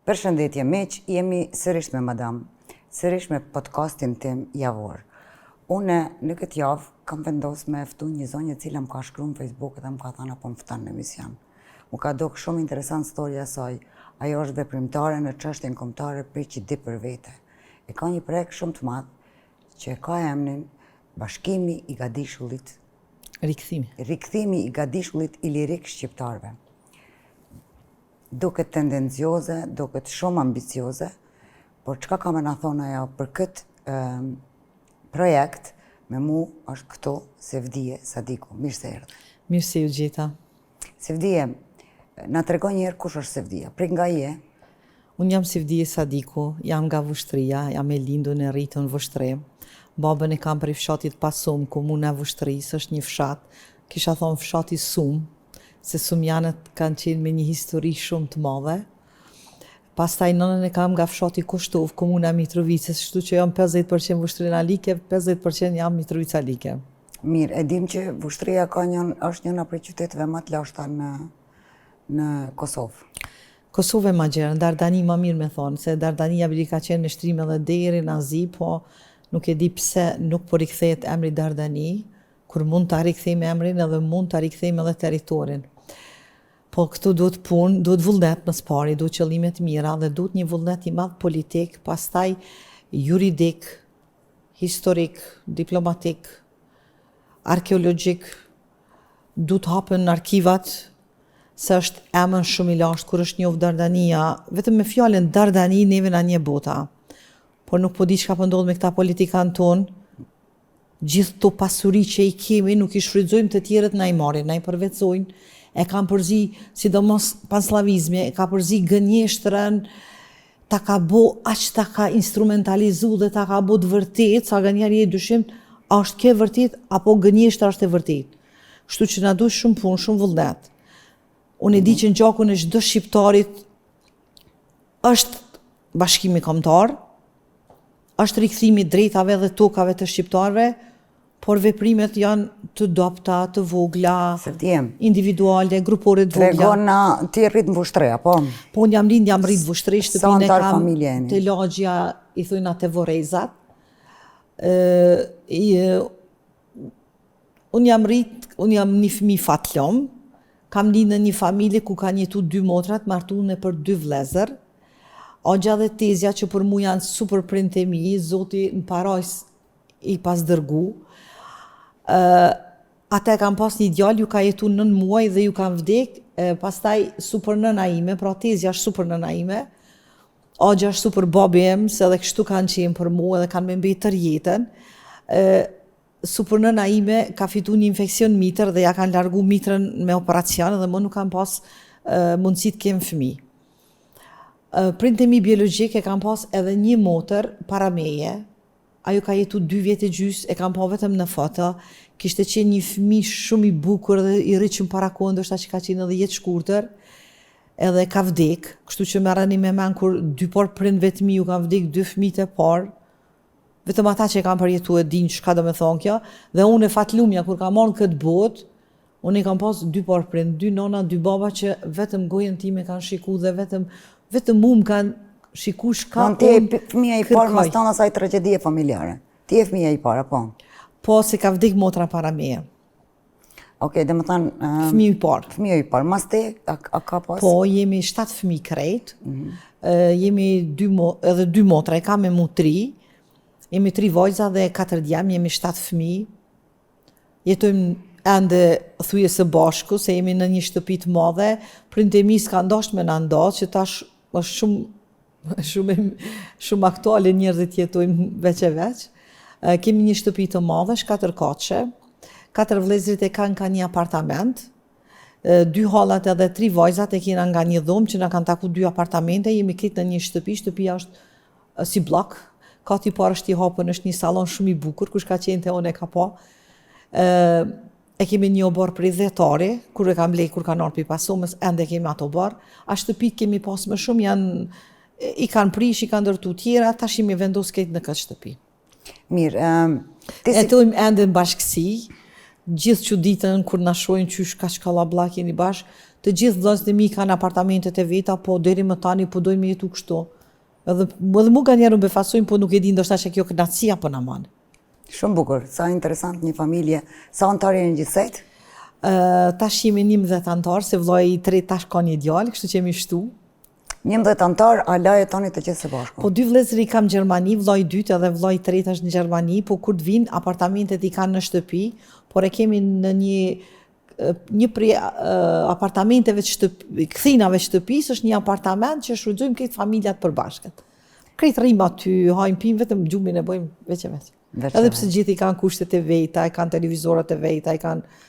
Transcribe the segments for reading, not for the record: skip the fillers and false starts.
Përshëndetje miq, jemi sërish me madam, sërish me podcastin tim javor. Une në këtë javë kam vendosur me ftu një zonjë e cila më ka shkruar në Facebook dhe më ka thënë apo më fton në emision. Mu ka dok shumë interesant storja e saj. Ajo është veprimtare në çështjen kombëtare për që di për vete. E ka një projekt shumë të madh që ka emrin Bashkimi i Gadishullit. Rikthimi i Gadishullit Ilirik shqiptarëve. Duket tendencioze, duket shumë ambicioze, por çka ka me na thonë ajo për këtë projekt, me mu është këto Sevdije Sadiku. Mirë se erdhe. Mirë se ju gjeta. Sevdije, na tregon një herë kush është Sevdija? Prej nga je? Unë jam Sevdije Sadiku, jam nga Vushtria, jam e lindur në rritur në Vushtri. Babën e kam prej fshatit Pasum, komuna e Vushtrisë, është një fshat, kisha thonë fshati Sum, se sumjanët kanë qenë me një histori shumë të madhe. Pastaj nënën e kam nga fshati Kushtov, komuna Mitrovicës, kështu që jam 50% vushtrinalige, 50% jam mitrovicalike. Mirë, e dim që Vushtria është njëna prej qyteteve më të lashta në Kosovë. Kosovë ma gjerë, Dardani ma mirë me thonë, se Dardania bili ka qenë me shtrime dhe deri në Azi, po nuk e di pse nuk po rikthehet emri Dardani, kur mund të rikthejmë emrin edhe mund të rikthejmë edhe teritorin. Po këtu duhet punë, duhet vullnet më spari, duhet qëllimet mira dhe duhet një vullnet i madh politik, pastaj juridik, historik, diplomatik, arkeologjik, duhet hapën arkivat, se është emën shumë i lashtë kur është njohur Dardania, vetëm me fjalën Dardani neve na një bota. Por nuk po di çka po ndodh me këta politikanë tonë. Gjithë të pasuri që i kemi, nuk i shfrytëzojmë të tjerët na i marrin, na i përvetsojnë, e kam përzi, sidomos panslavizmi, e ka përzi gënjeshtrën, ta ka bo, aq ta ka instrumentalizu dhe ta ka bo të vërtet, sa gënjeri e dyshim, a është ke vërtet, apo gënjeshtra është e vërtet. Kështu që na duhet shumë punë, shumë vullnet. Unë e di që në gjakun e çdo shqiptarit është bashkimi kombëtar, është rikthimi drejtave dhe tokave të shqiptarëve, por veprimet janë të dobta, të vogla, individuale, grupore të vogla. Tregona ti rrit në Vushtri, apo? Po unë jam rrit në Vushtri, shtëpinë e kam te lagja, i thojnë atë Vorezat. Unë jam një fëmijë fatlom, kam lind në një familje ku kanë jetu 2 motra të martuar për 2 vëllezër. Ogja dhe Tezja që për mu janë super prindë e mi, Zoti në parajs i pas dërgu. Ata kam pas një djalë, ju ka jetu 9 muaj dhe ju kam vdek, pastaj super nëna ime, pra Tezja është super nëna ime, Ogja është super babi em, se edhe kështu kanë qenë për mu edhe kanë me mbetër jetën. Super nëna ime ka fitu një infekcion mitër dhe ja kanë largu mitrën me operacion dhe më nuk kam pas mundësi të kem fëmijë. Prindë e mi biologjik e kam pas edhe një motër para meje, ajo ka jetu 2 vjetë e gjys, e kam pa vetëm në foto, kishte qenë një fëmijë shumë i bukur dhe i rritshëm para kohë, ndoshta që ka qenë edhe jetë shkurtër, edhe ka vdek, kështu që merreni me men kur 2 por prindëve të mi ju kanë vdek 2 fëmijët e parë, vetëm ata që e kanë përjetuar e dinë çka do të thonë kjo, dhe unë e fatlumja kur kam marrë këtë botë, unë i kam pas 2 por prindë, 2 nona, 2 baba që vetëm gojën time kanë shikuar dhe vetëm mu më kanë shiku shka unë kërkoj. Ti e fëmija i parë mas tonë asaj tragedie familjare. Ti e fëmija i parë, apo? Po, se ka vdik motra para meje. Okej, dhe më thanë... Fëmija i parë. Fëmija i parë. Mas te, a ka pas? Po, jemi 7 fëmijë krejt. Jemi edhe 2 motra, e kam me mu 3. Jemi 3 vajza dhe 4 djem, jemi 7 fëmijë. Jetojmë ende thuje së bashku, se jemi në një shtëpi të madhe, prindë e mi s'ka ndasht me në ndash, që tash është shumë aktuale njerëzit jetojmë veç e veç. Kemi një shtëpi të madhe, 4 katshe, 4 vëllezërit e kanë një apartament, 2 hallat edhe 3 vajzat e kena nga një dhomë që na kanë taku 2 apartamente, jemi këtë në një shtëpi, shtëpia është si blok, kati parë është i hapën, është një salon shumë i bukur, kush ka qenë te unë e ka pa. E kemi një oborë prej dhetari, kur e kam lej, kur kanë orë për pasumës, ende kemi ato oborë. A shtëpit kemi pas më shumë, i kanë prish, i kanë dërtu tjera, tash imi vendos këtë në këtë shtëpi. Mirë. Jetojmë ende në bashkësi, gjithë që ditën, kur na shohin qysh ka shkallabllak jeni bashkë, Të gjithë vëllezërit e mi kanë apartamentet e veta, po deri më tani po dojnë me jetu kështu. Edhe mu ka njerë befasojnë, po nuk e di ndoshta që kjo kënaqësia po na man. Shumë bukur, sa interesant një familje. Sa antarë janë gjithsejt? Tash jemi 11 antarë, se vllai i tretë tash ka një djalë, kështu që jemi shtu. 11 antarë, ala jetoni të gjithë së bashku. Po 2 vëllezër i kam në Gjermani, vllai i dytë edhe vllai i tretë është në Gjermani, po kur të vinë apartamentet i kanë në shtëpi, por e kemi në një prej apartamenteve të shtëpi, kthinave shtëpisë është një apartament që shfrytëzojmë këtë familjet përbashkët. Krejt rrim aty, hajmë pim vetëm gjumin e bëjmë veç e veç. Edhe pse gjithë i kanë kushtet e veta, i kanë televizorat e veta, i kanë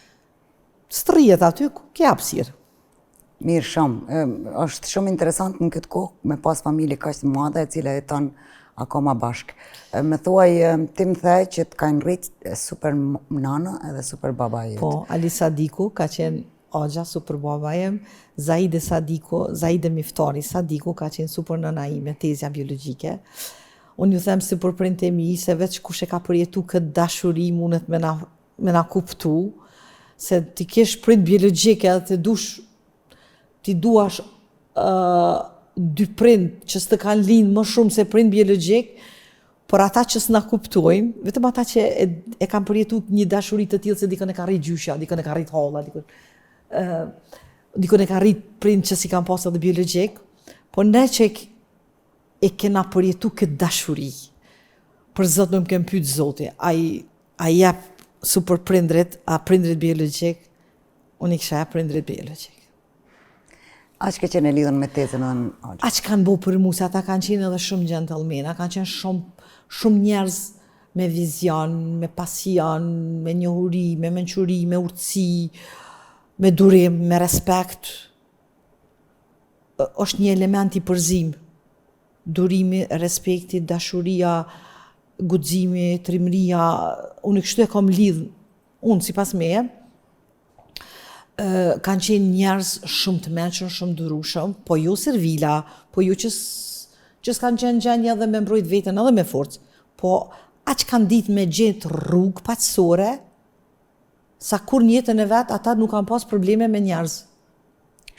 strjet aty, ke hapësirë. Mirë shumë. Është shumë interesant në këtë kohë me pas familje kaq të madhe e cila jeton akoma bashkë. Me thuaj, ti më the që të kanë rritë super nana edhe super baba jetë. Po, Ali Sadiku ka qenë Agja, super baba jem, Zaide Miftari Sadiku ka qenë super nëna ime, tezja biologjike. Unë ju them si për prindët e mi, se veç kush e ka përjetu këtë dashuri mundet me na kuptu, se ti kesh prind biologjike edhe ti duash dy prind që s'të kanë lind më shumë se prind biologjik, por ata që s'na kuptojnë, vetëm ata që e kanë përjetu një dashuri të tillë se dikon e ka rrit gjysha, dikon e ka rrit holla, dikon e ka rrit prind që si kanë pas edhe biologjik, po ne që e kena përjetu këtë dashuri. Për Zot nuk kem pyet Zoti, a jep super prindrit, a prindrit biologjik? Unë i kisha jep prindrit biologjik. Aq ke qenë lidhur me tezën e Agja. Aq kanë bo për mu, se ata kanë qenë edhe shumë gentlemana, kanë qenë shumë njerëz me vizion, me pasion, me njohuri, me mençuri, me urtësi, me durim, me respekt. Është një element i përzim. Durimi, respekti, dashuria, guximi, trimëria, unë kështu e kam lidh, unë sipas meje, kanë qenë njerëz shumë të mençur, shumë durueshëm, po jo servila, po jo që s'kanë qenë gjendje edhe me mbrojt veten edhe me forcë, po aq kanë ditë me gjetë rrugë paqësore, sa kur në jetën e vet ata nuk kanë pas probleme me njerëz.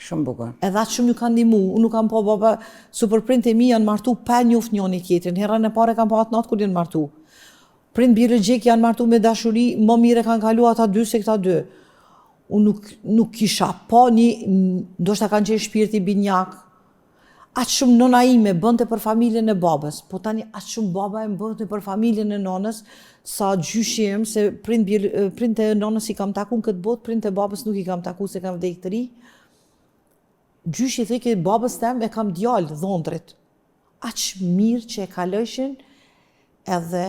Shumë bukur. Edhe atë shumë ju kanë ndihmu. Unë nuk kam pa baba, super prindët e mi janë martu pa njoft njëri tjetrin. Herën e parë kam pa atë natë kur janë martu. Prind biologjik janë martu me dashuri, më mirë kanë kalu ata dy se këta dy. Unë nuk kisha pa ndoshta kanë qenë shpirti binjak. Aq shumë nëna ime bënte për familjen e babës, po tani aq shumë baba e bënte për familjen e nonës, sa gjyshim se prindët e nonës i kam taku në këtë botë, prindët e babës nuk i kam taku se kam vdekë të ri. Gjyshi thej që babës tem e kam djalë dhondrit. Aq mirë që e kalojshin edhe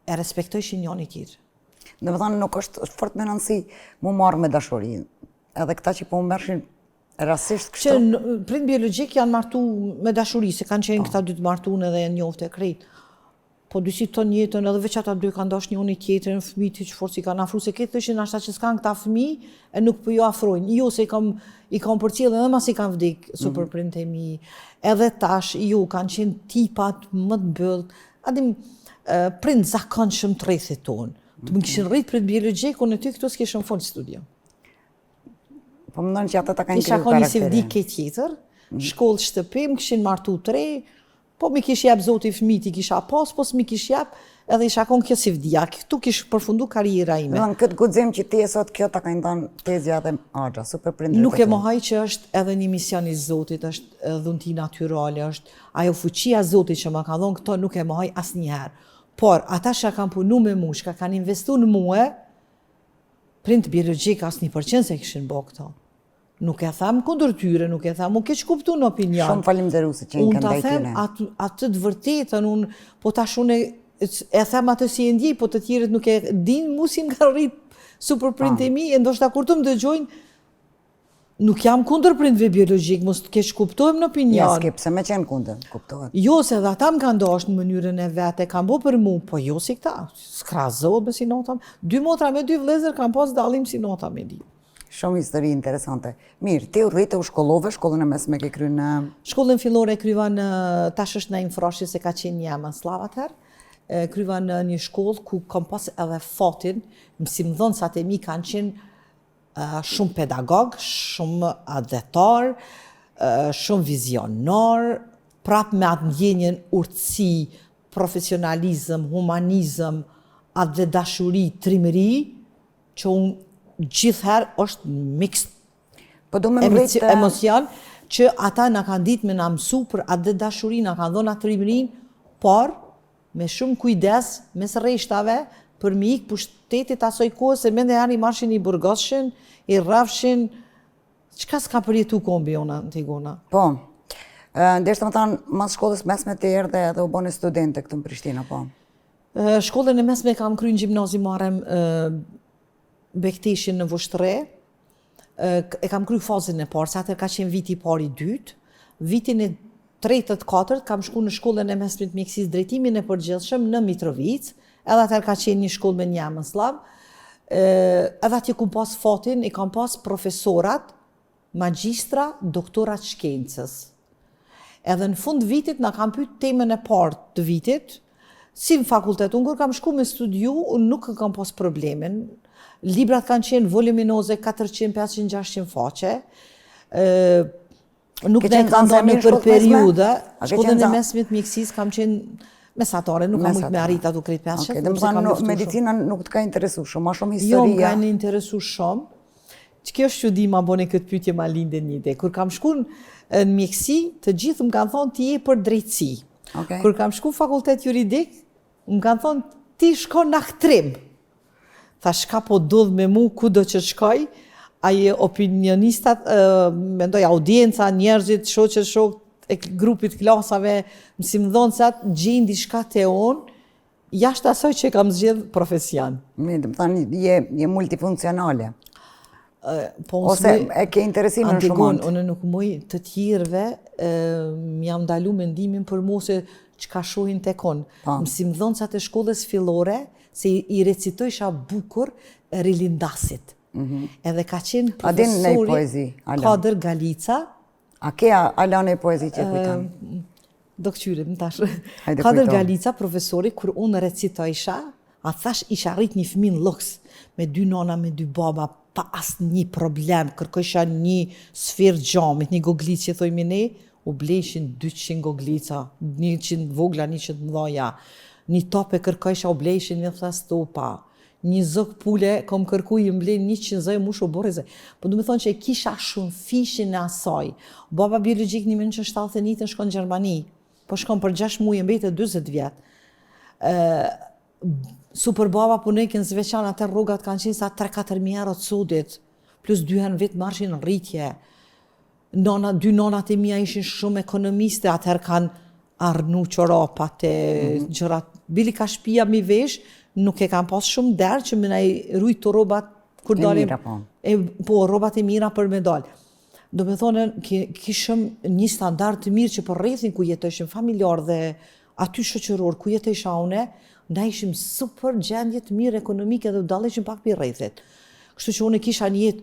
e respektojshin njëri tjetrin. Dhe më thënë nuk është fort me nënësi mu marrë me dashuri. Edhe këta që po më mershin rasisht kështu. Që prind biologjik janë martu me dashuri, se kanë qenë këta dy të martuar edhe janë njohtë e krejt. Po dyshit ton jetën edhe veç ata dy kanë dashur njëri tjetrin, fëmijët që forsi kanë afruar se këtë thoshin ashta që s'kan këta fëmijë e nuk po ju afrojnë. Jo se i kam përcjell edhe mas i kanë vdek super prindët e mi. Edhe tash kanë qenë tipat më të mbyllët. Adim prind zakonshëm të rrethit tonë. Të më kishin rrit prind biologjik, unë ty këtu s'kishëm fol studio. Po më ndonë që ata ta kanë Isha kriju ka një karakterin. sevdike tjetër, shkollë shtëpi, më kishin martu 3, po mi kish jep Zoti fëmijët i kisha pas, po s'mi kish jep, edhe isha kon kjo sevdia. Këtu kish përfundu karriera ime. Në këtë guxim që ti e sot kjo ta kanë dhënë tezja dhe Agja, super prindrit. Nuk e mohoj që është edhe një mision i Zotit, është dhunti natyrale, është ajo fuqia e Zotit që më ka dhënë këto, nuk e mohoj asnjëherë. Por ata që kanë punu me mu, që kanë investu në mua, prind biologjik asë 1% se kishin bë këto. Nuk e tham kundër tyre, nuk e tham, unë keq kuptu në opinion. Shumë faleminderuese që Unë kanë ta them ndajtine. atë të vërtetën, po tash unë e them atë si e ndjej, po të tjerët nuk e din, mu si nga rrit super prind e mi, e ndoshta kur të më dëgjojnë, nuk jam kundër prindve biologjik, mos të keq kuptojmë në opinion. Ja, s'ke pse me qenë kundër, kuptohet. Jo, se dhe ata më kanë dashur në mënyrën e vete, kanë bo për mu, po jo si këta, s'krazohet me si nota. 2 motra me 2 vëllezër kanë pas dallim si nota me di. Shumë histori interesante. Mirë, ti u rritë u shkollove, shkollën e mesme ke kryer në... Shkollën fillore e kryva në, tash është në Infroshi se ka qenë një Slav atëherë, kryva në një shkollë ku kam pas edhe fatin, mësimdhënësat e mi kanë qenë shumë pedagog, shumë adhetar, shumë vizionar, prap me atë ndjenjen urtësi, profesionalizëm, humanizëm, atë dhe dashuri, trimëri, që unë gjithherë është mixed Po do me mbret emocion, që ata na kanë ditë me na mësu për atë dhe dashuri, na kanë dhënë atë trimërinë, por me shumë kujdes mes rreshtave për me ikë pushtetit asoj kohë, se mende janë i marshin i burgoshin, i rrafshin, çka s'ka përjetu kombi ona Antigona. Po. Ndeshtë më thanë, mas shkollës mesme të erdhe edhe u bone studente këtu në Prishtinë, po. Shkollën e mesme kam kryer në gjimnazi marrëm Bekteshin në Vushtre. E kam kryer fazën e parë, se atër ka qenë viti i parë i dytë. Vitin e tretë të katërt kam shku në shkollën e mesme të mjekësisë drejtimin e përgjithshëm në Mitrovic, edhe atër ka qenë një shkollë me një amëslav. Edhe atje ku pas fatin, i kam pas profesorat, magjistra, doktorat shkencës. Edhe në fund vitit na kam pyet temën e parë të vitit, si në fakultet, unë kur kam shku me studiu, unë nuk kam pas problemin. Librat kanë qenë voluminoze, 400, 500, 600 faqe. Nuk ne kanë dhënë për periudha. Shkollën e mesme të mjekësisë kam qenë mesatare, nuk kam mujtë me arrit ato krejt 500. Dhe më thanë, medicina nuk të ka interesu shumë, ma shumë Jo, historia. më ka interesu shumë. Që kjo është që di ma bone këtë pyetje ma linde një ide. Kur kam shku në mjekësi, të gjithë më kanë thonë ti je për drejtësi. Kur kam shku në fakultet juridik, më kanë thonë ti shko në aktrim. Tha shka po dodh me mu, ku do që shkoj, aje opinionistat, mendoj audienca, njerëzit, shok e grupit klasave, mësimdhënësat, gjenë diçka te onë, jashtë asoj që kam zgjedh profesion. Më thanë, je multifunksionale. Ose e ke interesimin shumë. Unë nuk muj të tjerëve jam ndalu mendimin për mu se çka shohin tek unë. Mësimdhënësat e shkollës fillore, se i recitojsha bukur Rilindasit. Edhe ka qenë profesori Kader Galica. A ke Alane e poezi që kujtan? Do këqyre, më tash. Kader Galica, profesori, kur unë recitojsha, a thash isha rrit një fëmin luks, me 2 nona, me 2 baba, pa asë një problem, kërkojsha një sferë gjamit, një goglicë që thojmë ne, u bleshin 200 goglica, 100 vogla, 100 mëdhaja, një tope kërkojsha u bleshin një stopa, një zok pule, kom kërku i mblen 100 zoj, mush u borë zoj. Po du me thonë që e kisha shumë fishin e asaj. Baba biologjik 1971 në shkon në Gjermani, po shkon për 6 muaj e mbejtë 20 vjetë. Super baba punoj në Zveçan, atë rrugat kanë qenë sa 3-4 euro të sudit, plus 2 herë në vetë marshin në rritje. 2 nonat e mia ishin shumë ekonomiste, atëherë kanë arnu qorapat e gjërat. Bili ka shpia mi vesh, nuk e kam pas shumë derë që më nëj rujtë të robat kur dalim. Po, robat e mira për me dalë. Do me thonë, kishëm një standard të mirë që për rrethin ku jetëshim familjar dhe aty shoqëror ku jetësha une, na ishim super gjendje të mirë ekonomike dhe dalleshim pak për rrethit. Kështu që unë kisha një jetë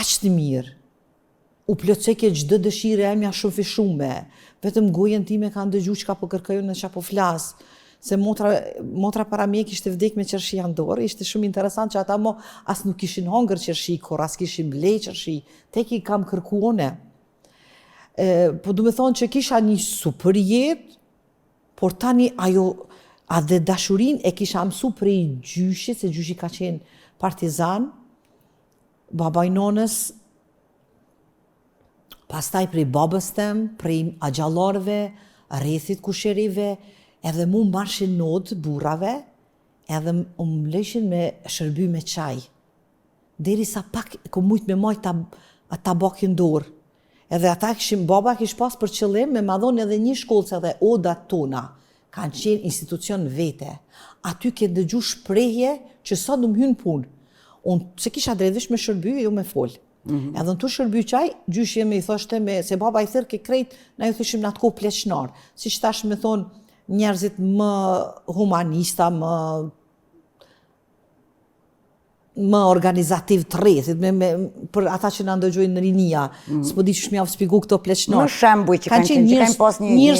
aq të mirë. U plotëseke çdo dëshirë e mja shumë fishume. Vetëm gojen time kanë dëgju çka po kërkojnë në çka po flas. Se motra para mje kishte vdek me qershi në dorë, ishte shumë interesant që ata mo as nuk kishin hongër qershi, kur as kishin ble qershi, tek i kam kërkuone. Po du me thonë që kisha një super jetë, por tani ajo a dhe dashurin e kisha mësu prej gjyshit, se gjyshi ka qenë partizan, babaj nonës, pastaj prej babës tem, prej agjallarve, rrethit kusherive, edhe mu marshin nodë burrave, edhe më lëshin me shërby me qaj. Deri sa pak ku mujt me majt tabakin dorë. Edhe ata baba kish pas për qëllim me madhon edhe një shkollë edhe odat tona kanë qenë institucion vete. Aty ke dëgju shprehje që sa du më hynë punë. Unë se kisha drejtëvish me shërby, jo me folë. Edhe në të shërby qaj, gjyshje me i thoshte se baba i thërë ke krejt, na ju thëshim në atë kohë pleqnar. Si që tash me thonë, njerëzit më humanista, më organizativ të rrethit, për ata që na ndëgjojnë në rinia, s'po di që shmjav spigu këto pleqnar. Më shembuj që kanë pas një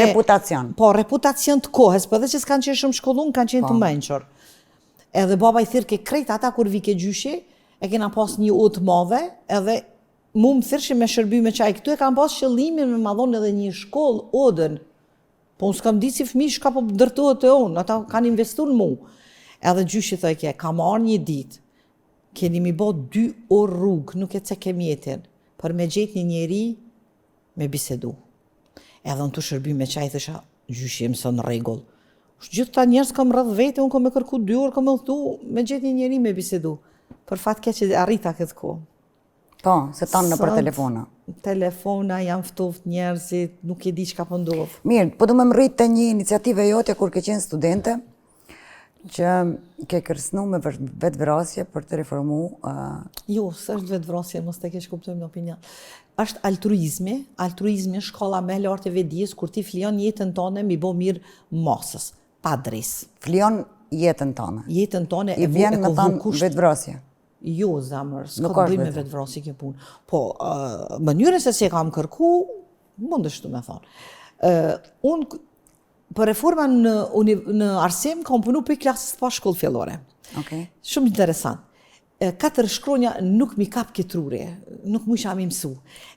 reputacion. Po, reputacion të kohës, po edhe që s'kanë qenë shumë shkollun, kanë qenë të menqër. Edhe baba i thirë ke krejt ata kur vike gjyshi, e kena pas një udhë të madhe, edhe mu më thirrshin me shërbime qaj. Këtu e kam pas qëllimin me ma dhonë edhe një shkollë odën. Po unë s'kam di si fëmijë shka po dërtohet e unë, ata kanë investu në mu. Edhe gjyshi thoj kje, kam marrë një ditë, keni mi bo 2 orë rrugë, nuk e cek e mjetin, për me gjetë një njeri me bisedu. Edhe në të shërbime qaj thësha, gjyshi e mësë në regull. Gjithë ta njerës kam rrëdh vete, unë kam me kërku 2 orë, kam me lëtu, me gjetë një njeri me bisedu. Për fat ke që arrita këtë ko. Po, se tanë në për telefona. Telefona, janë ftoft njerëzit, nuk e di që ka pëndodhë. Mirë, po du me më rritë të një iniciative jote kur ke qenë studente, që ke kërcënu me vetvrasje për të reformu. Jo, së është vetvrasje, mos të keq kuptojmë në opinion. Është altruizmi shkolla me lartë e vedijës, kur ti flion jetën tonë mi bo mirë masës, pa dres. Flion jetën tonë. Jetën tonë I vjen me tanë vetvrasje. Jo, zamër, s'ka të bëj me vetvrasje kjo punë. Po, mënyrën se si e kam kërku, mund është të me thonë. Unë për reforma në arsim, kam punu për klasës pa shkollë fillore. Okay. Shumë interesant. 4 shkronja nuk mi kap ketrure, nuk mu isha mi mësu.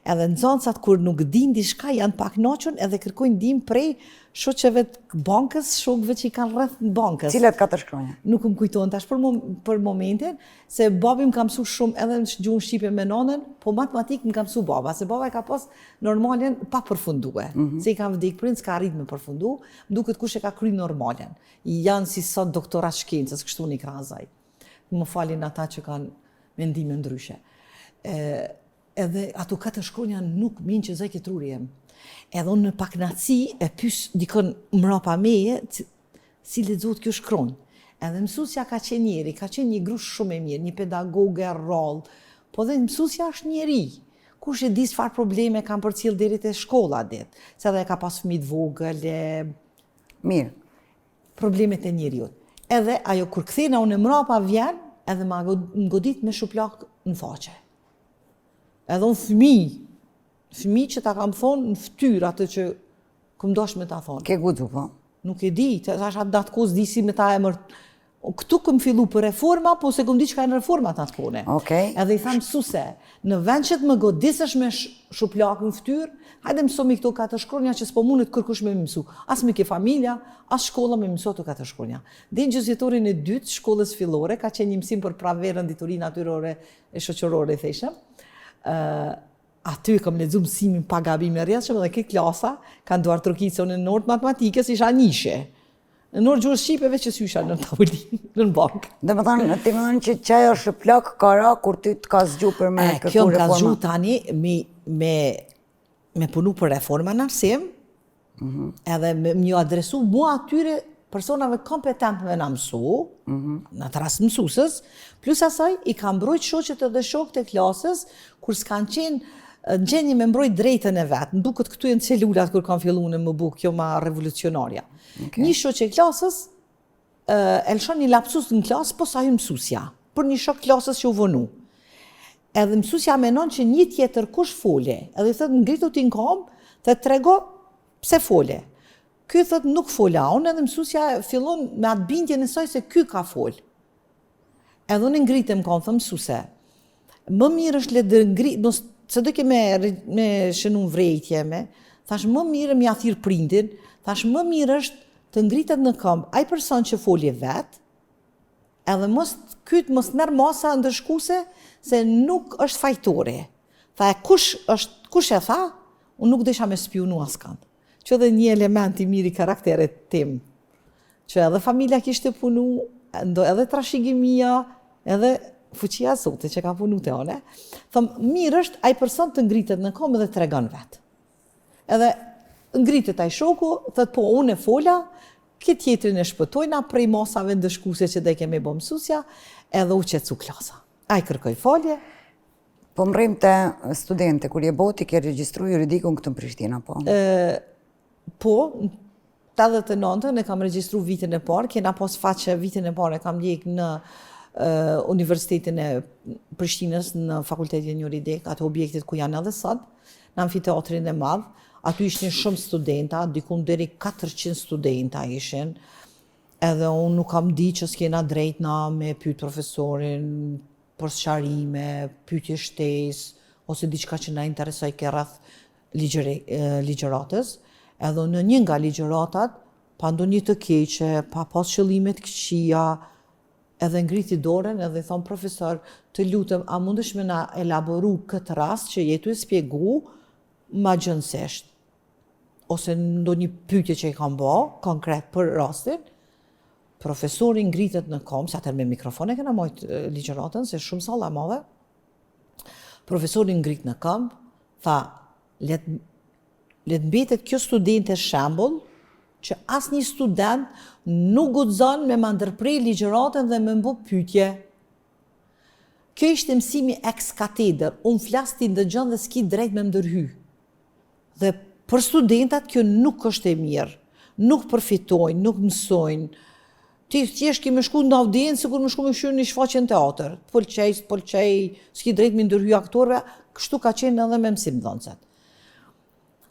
Edhe nxënësat kur nuk din diçka janë pak noqën edhe kërkojnë dim prej shoqeve të bankës, shokëve që i kanë rreth në bankës. Cilat 4 shkronja? Nuk më kujtojnë tash për momentin, se babi më ka mësu shumë edhe në gjuhën shqipe me nonën, po matematik më ka mësu baba, se baba e ka pas normalin pa përfundue. Se i kanë vdik prind, s'ka arrit me përfundu, më duket kush e ka kry normalin. Janë si sot doktorat shkencës, kështu një krazaj. Më falin ata që kanë mendime ndryshe. Edhe ato 4 shkronja nuk minë që zaj ketruri jem. Edhe unë në paknaci e pys dikon mrapa meje si lexohet kjo shkronjë. Edhe mësusja ka qenë njeri, ka qenë një grush shumë e mirë, një pedagoge rrollë, po dhe mësusja është njeri. Kush e di çfarë probleme kanë përcjell deri te shkolla det, se edhe ka pas fëmijë të vogël, mirë. Problemet e njeriu. Edhe ajo kur kthena unë mrapa vjen, edhe ma godit me shuplak në faqe. Edhe unë fëmijë që ta kam thonë në fytyrë atë që këm dosh me ta thonë. Ke guxu, po? Nuk e di, tash atë datë kohës di si me ta emër. Këtu këm fillu për reforma, po se këm di që ka në reforma të atë kone. Okay. Edhe i thamë mësuse, në vend që të më godisësh me shuplak në fytyrë, hajde mësomi këto 4 shkronja që s'po mundet kërkush me mësu. As me ke familja, as shkolla me mëso të 4 shkronja. Dhe në gjëzjetorin e 2 shkollës fillore, ka qenë një mësim për praverën diturin natyrore e shoqërore, theshëm. Aty kam lexu mësimin pa gabime rrjedhshëm dhe këtë klasa kanë duar trokicën në nort matematikës isha njëshe. Në nort gjuhës shqipeve që sysha në tavolinë, në bank. Dhe më thonë, ti më thonë që qaj është plak kara kur ty të ka zgju për me kërku reforma? Kjo më ka zgju tani me punu për reforma në arsim, edhe me një adresu mua atyre personave kompetent me në mësu, në të rast mësusës, plus asaj i kam mbrojt shoqet edhe shokët e klasës, kur s'kan qenë në gjendje me mbrojt drejtën e vetë, nduket këtu e në celulat kur kam fillu në më buk, kjo ma revolucionarja. Okay. Një shoqe klasës e lëshon një lapsus në klasë, po sa ju mësusja, për një shok klasës që u vonu. Edhe mësusja menon që një tjetër kush fole, edhe i thëtë ngritu t'i në kam, dhe trego pse fole. Ky thëtë nuk fola unë, edhe mësusja fillon me atë bindje nësoj se ky ka fol. Edhe unë ngritem kam, thë mësuse, më mirë është le dë ngritë, se do ke me shënun vrejtje me, thash më mirë mja thirë prindin, thash më mirë është të ngritet në këmbë ai person që folje vetë, edhe mos merr masa ndërshkuese se nuk është fajtore. Tha kush e tha, unë nuk desha me spionu askand. Që edhe një element i mirë i karakterit tim, që edhe familja kishte punu, edhe trashëgimia, edhe fuqia Zotit që ka punu të one, thëmë, mirë është ai person të ngritet në këmbë dhe tregon vetë. Edhe ngritet ai shoku, thëtë po, unë e fola, këtë tjetrin e shpëtojna prej masave ndëshkuse që dhe kemi bo mësusja, edhe u qetësu klasa. Ai kërkoj falje. Po mrejmë të studente, kur je boti, ke regjistru juridikun këtë në Prishtina, po? Po, 89-ën e kam regjistru vitin e parë, kena pas faqe vitin e parë e kam ljek në Universitetin e Prishtinës në Fakultetin Juridik, atë objektit ku janë edhe sot, në amfiteatrin e madh, aty ishin shumë studenta, dikun deri 400 studenta ishin, edhe unë nuk kam di që s'kena drejt na me pyet profesorin, për sqarime, pyetje shtesë, ose diçka që na interesoj ke rreth ligjëratës, edhe në një nga ligjëratat, pa ndonjë të keqe, pa pas qëllime të këqija, edhe ngriti dorën edhe i thon profesor, të lutem, a mundesh me na elaboru këtë rast që je tu e spjegu ma gjënsisht, ose ndonjë pyetje që i kam bë konkret për rastin. Profesori ngritet në kom, se atër me mikrofon e kena mojt ligjëratën, se shumë salla madhe. Profesori ngrit në kom, tha, let mbetet kjo studente shembull, që asnjë student nuk guxon me ma ndërprej ligjëratën dhe me mbu pyetje. Kjo ishte mësimi ex katedër, unë flas ti ndëgjon dhe s'ki drejt me ndërhy. Dhe për studentat kjo nuk është e mirë, nuk përfitojnë, nuk mësojnë. Ti thjesht ke më shku në audiencë, sikur më shku me shyrë një shfaqje në teatr. Pëlqej, s'ki drejt me ndërhy aktorëve, kështu ka qenë edhe me mësimdhënësit.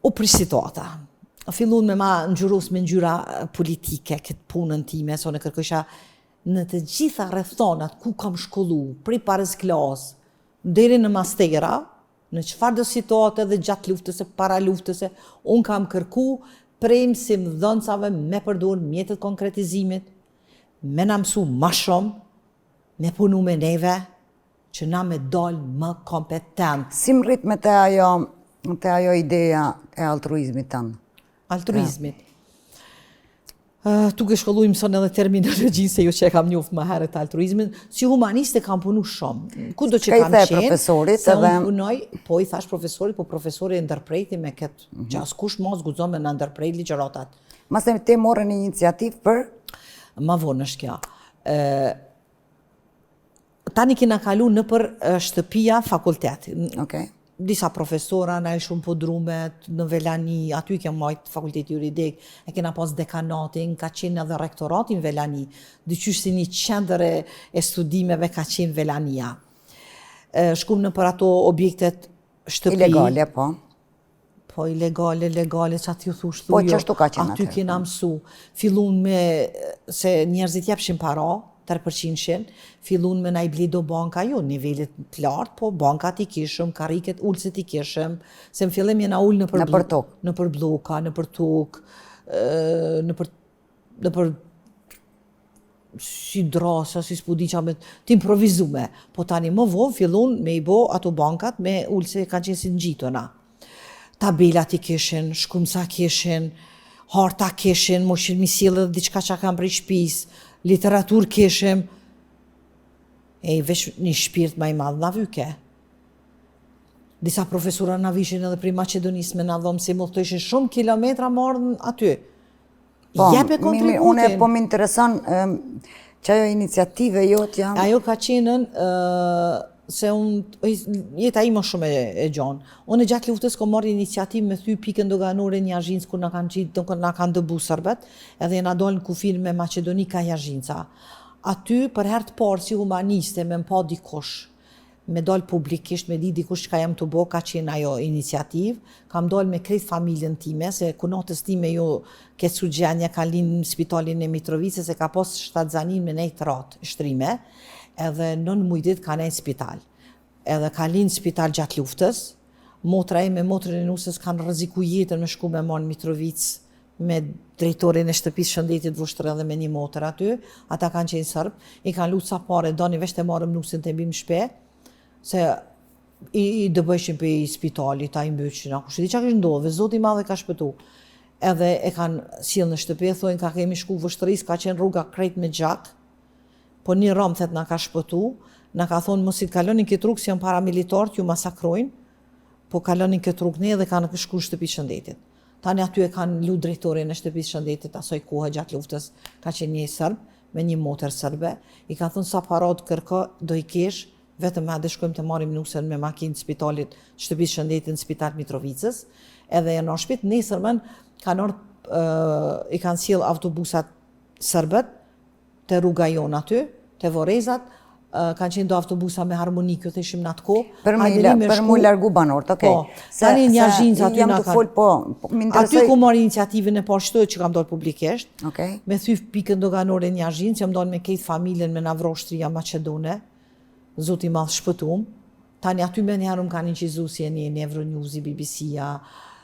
U prish situata. Fillun me ma ngjyrus me ngjyra politike këtë punën time, so në kërkësha në të gjitha rrethonat ku kam shkollu, prej parës klasë, deri në mastera, në çfarë do situate dhe gjatë luftës e para luftës, unë kam kërku prej mësimdhënësave me përdor mjetet konkretizimit, me na mësu ma shumë, me punu me neve, që na me dalë më kompetent. Si më rrit me te ajo ideja e altruizmit tënë? Altruizmit. Tu ke shkollu i mëson edhe terminologji, se jo që e kam njoft më herët altruizmin, si humaniste kam punu shumë. Kudo që kam qenë, se unë punoj, po i thash profesorit, po profesori e ndërprejti me këtë, që askush mos guxon me në ndërprejt ligjëratat. Mase te morën iniciativë për? Ma vonë është kja. Tani kina kalu në për shtëpia fakultet. Okay. Disa profesora na ishun po drumet në Velani, aty kem majt fakulteti juridik, e kena pas dekanatin, ka qenë edhe rektoratin Velani, dyqysh si një qendër e studimeve ka qenë Velania. Shkum në për ato objektet shtëpi. Ilegale, po. Po ilegale, legale, që aty thush thujo. Po qashtu ka qenë aty kena mësu. Fillun me, se njerëzit jepshin para, 3%, fillun me na i blido banka, jo nivelet të lartë, po bankat i kishëm, kariket, ulset i kishëm, se në fillim jena ullë në për bloka, në për tokë, në për si drasa, si s'pudi qa me t'improvizume. Po tani më vonë fillun me i bo ato bankat me ullse ka qenë si në gjitona. Tabelat i kishin, shkrumsa kishin, harta kishin, moshin misjelë dhe diçka që kam prej shpis, literatur kishim, e veç një shpirt ma i madhë na vyke. Disa profesora na vishin edhe prej Macedonisë me na dhomë si më të ishin shumë kilometra marrën aty. Jepe kontributin. Une po më intereson që ajo iniciative jotja. Ajo ka qenën se jeta ime shumë e gjanë. Unë gjatë luftës kom marrë iniciativë me thy pikën doganore një Azhinës kur na kanë dëbu sërbet, edhe jena dalë në kufir me Macedoni ka Azhinësa. Aty për herë të parë si humaniste me mpa dikush, me dalë publikisht, me di dikush që ka jam të bo, ka qenë ajo iniciativë, kam dalë me krejt familjen time, se kunatës time jo këtë sugjenja ka linë në spitalin e Mitrovicës, se ka pas shtatzanin me nejtë ratë shtrime, edhe nën mujdit ka nejtë spital. Edhe ka linë spital gjatë luftës, motra e me motrën e nusës kanë rreziku jetën me shku me marë Mitrovicë, me drejtorin e shtëpisë shëndetit vështër edhe me një motër aty, ata kanë qenë sërbë, i kanë lutë sa pare, doni veç të marëm nusën të bim shpe, se i dëbëshin për i spitali, ta i mbyqin, a kushti qa kështë ndodhë, Zoti i madhe ka shpëtu. Edhe e kanë sjellë në shtëpi, thojnë ka kemi shku vështëris, ka qenë rruga krejt me gjak, po një ram thet na ka shpëtu, na ka thonë mos i kalonin këtë rrugë, si janë paramilitarët, ju masakrojnë, po kalonin këtë rrugë ne dhe kanë shku në shtëpi shëndetit. Tani aty e kanë lu drejtorin e shtëpisë shëndetit, asoj kohë gjatë luftës, ka qenë një sërb, me një motër sërbe, i ka thonë sa parat kërko do i kesh, vetëm edhe shkojmë të marim nusën me makinë spitalit, shtëpisë shëndetit në spital Mitrovicës, edhe e në shpit nesërmen, i kanë sjell autobusat sërbet, të rruga jonë aty, të vorezat, kanë qenë do autobusa me harmonikë, të ishim në atë kohë. Për mu largu banorët, okej. Po, tani një Azhinës aty na kanë. Aty ku marrë iniciativën e parë që kam dalë publikisht, Okej. me thyf pikën doganore një Azhinës, jam dalë me kejtë familjen me navroshtria Macedone, Zoti madh shpëtum. Tani aty me njerë më kanë incizu si e një Euronews, BBC-a,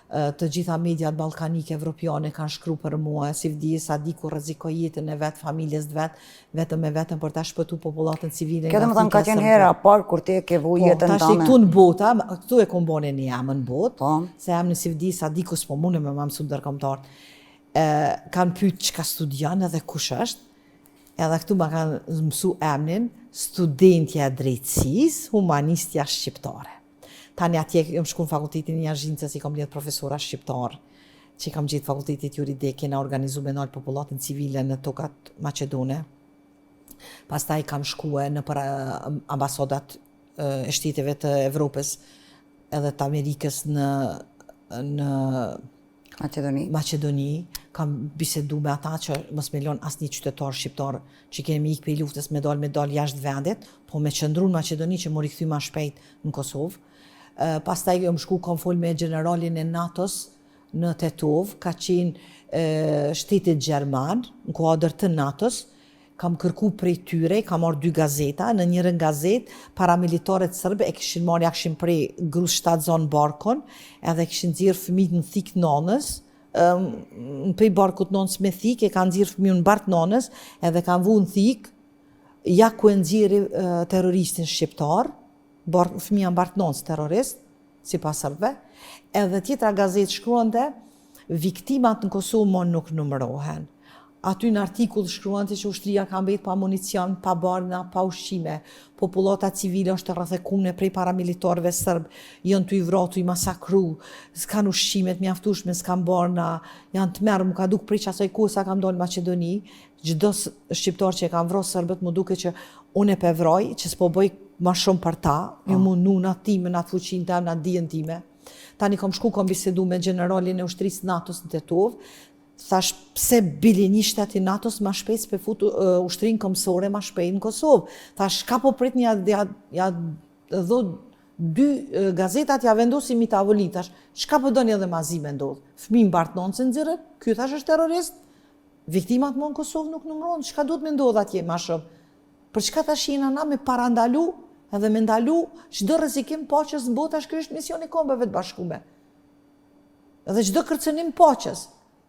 të gjitha mediat ballkanike evropiane kanë shkruar për mua, si vdije sa diku rrezikoi jetën e vet, familjes vet, vetëm për ta shpëtuar popullatën civile. Këtë më thënë ka qenë hera parë kur ti e ke vu jetën tënde. Tash këtu në botë, këtu e kombone një jamën në botë, Po. se jam në si vdije sa diku s'po mune me mësu ndërkombëtar. Kanë pyet çka studion edhe kush është. Edhe këtu ma kanë mësu emnin studentja drejtësisë, humanistja shqiptare. Tani atje jam shku në fakultetin e Zhinjcës, i kam lidh profesora shqiptar, që kam gjetë fakultetit juridike, kena organizu me nalë popullatën civile në tokat Macedone. Pastaj kam shkue në për ambasadat e shteteve të Evropës edhe të Amerikës në Macedoni, kam bisedu me ata që mos me lon asnjë qytetar shqiptar që kemi ikë për luftës me dal jashtë vendit, po me qëndru në Macedoni që mori kthy ma shpejt në Kosovë. Pastaj jam shku kam fol me generalin e NATO-s në Tetov, ka qenë shtetit gjerman, në kuadër të NATO-s, kam kërku prej tyre, kam marrë 2 gazeta, në njërën gazet, paramilitarët sërbë e kishin marrë, ja kishin prej grus 7 zonë barkon, edhe kishin nxjerrë fëmijët në thik nonës, në prej barkut nonës me thik, e kanë nxjerrë fëmijën në bart nonës, edhe kanë vu në thik, ja ku e nxjerri terroristin shqiptar, fëmija në bart nonës terrorist, si pas sërbëve, edhe tjetra gazet shkruante, viktimat në Kosovë mon nuk numërohen. Aty në artikull shkruante që ushtria ka mbet pa municion, pa barna, pa ushqime. Populata civile është rrethekuar prej paramilitarëve serb, janë të i vratu, i masakru, s'kan ushqimet mjaftueshme, s'kan barna, janë të merë, më ka duk prej asaj kohë sa kam dalë në Maqedoni, çdo shqiptar që e kanë vrarë serbët, më duke që unë e pevroj, që s'po bëj ma shumë për ta, ju mu nu në time, në atë fuqin tem, në atë dijen time. Tani kam shku, kam bisedu me generalin e ushtrisë NATO-s në Tetov, thash pse bili një shtet i NATO-s ma shpejt s'pe fut ushtrinë kombësore ma shpejt në Kosovë. Thash ka po prit ja dho 2 gazetat ja vendosim i tavolin, thash çka po doni edhe mazi me ndodh. Fëmijë mbart nonse nxirë, ky thash është terrorist. Viktimat më në Kosovë nuk numërohen, çka duhet me ndodh atje ma shumë. Për çka tash jena na me parandalu edhe me ndalu çdo rrezikim paqes në botë, tash ky është misioni i Kombeve të Bashkuara. Edhe çdo kërcënim paqes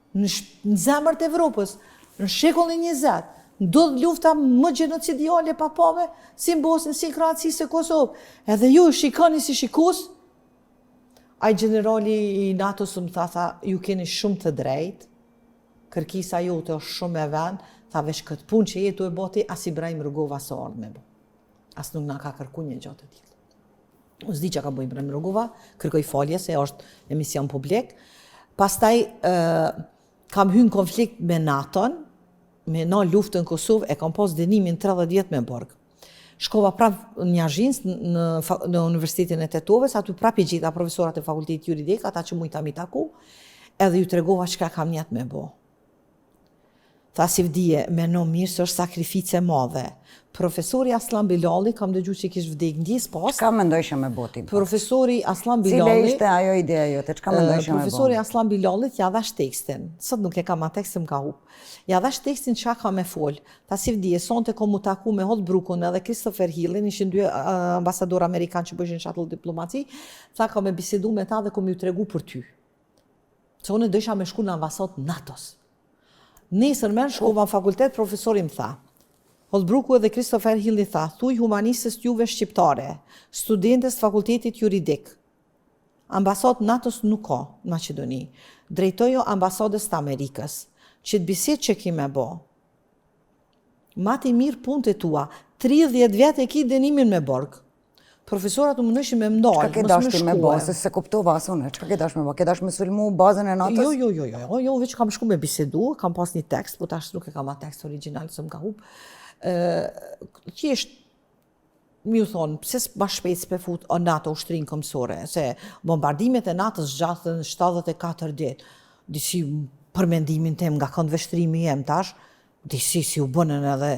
në zemër të Evropës, në shekullin 20, ndodh lufta më genocidiale pa pame, si në Bosnë, si në Kroaci, si në Kosovë. Edhe ju shikoni si shikus, ai generali i NATO-s më tha, ju keni shumë të drejtë, kërkisa jote është shumë e vend, tha vesh këtë punë që jetu e boti, as Ibrahim Rugova së ardhë me bo. As nuk na ka kërku një gjatë të tillë. Unë s'di që ka bo Ibrahim Rugova, kërkoj falje se është emision publik. Pastaj kam hyrë në konflikt me NATO-n, me në luftën në Kosovë, e kam pas dënimin 30 vjet me borg. Shkova prap në Zhinjc, në Universitetin e Tetovës, aty prap i gjeta profesorat e fakultetit juridik, ata që mujta mi taku, edhe ju tregova çka kam njet me bo. Tha si vdije, me no mirë se është sakrifice madhe. Profesori Aslan Bilali, kam dëgju që kish vdek ndjes pas. Çka mendojshë me botin? Profesori Aslan Bilali. Cile ishte ajo ideja jote? Çka mendojshë me Profesori Aslan Bilali ja dhash tekstin. Sot nuk e kam atë tekstin ka hup. Ja dhash tekstin çka ka me fol. Ta si vdije, sonte kom u taku me Holbrukun edhe Christopher Hillin, ishin 2 ambasador amerikan që bëshin shatull diplomaci. Tha ka me bisedu me ta dhe kom ju tregu për ty. Se unë dësha me shku në ambasadë NATO-s. Nesër men shkova në fakultet, profesori më tha, Holbruku edhe Christopher Hill i tha, thuj humanistës juve shqiptare, studentës të fakultetit juridik. Ambasadë NATO-s nuk ka në Maqedoni. Drejtojo ambasadës të Amerikës, që të biset që ki me bo. Mati mirë punë të tua, 30 vjet e ki dënimin me borg. Profesorat u mundëshin me mdalë, Çka ke dashti me bo, se kuptova asune, çka ke dash me bo? Ke dash me sulmu bazën e NATO-s? Jo, veç kam shku me bisedu, kam pas një tekst, po tash nuk e kam atë tekst original, se më ka hup. Qesht, mi u thonë, pse ma shpejt s'pe fut o NATO ushtrinë kombësore, se bombardimet e NATO-s zgjatën 74 ditë. Disi përmendimin tem nga këndveshtrimi jem tash, disi si u bënën edhe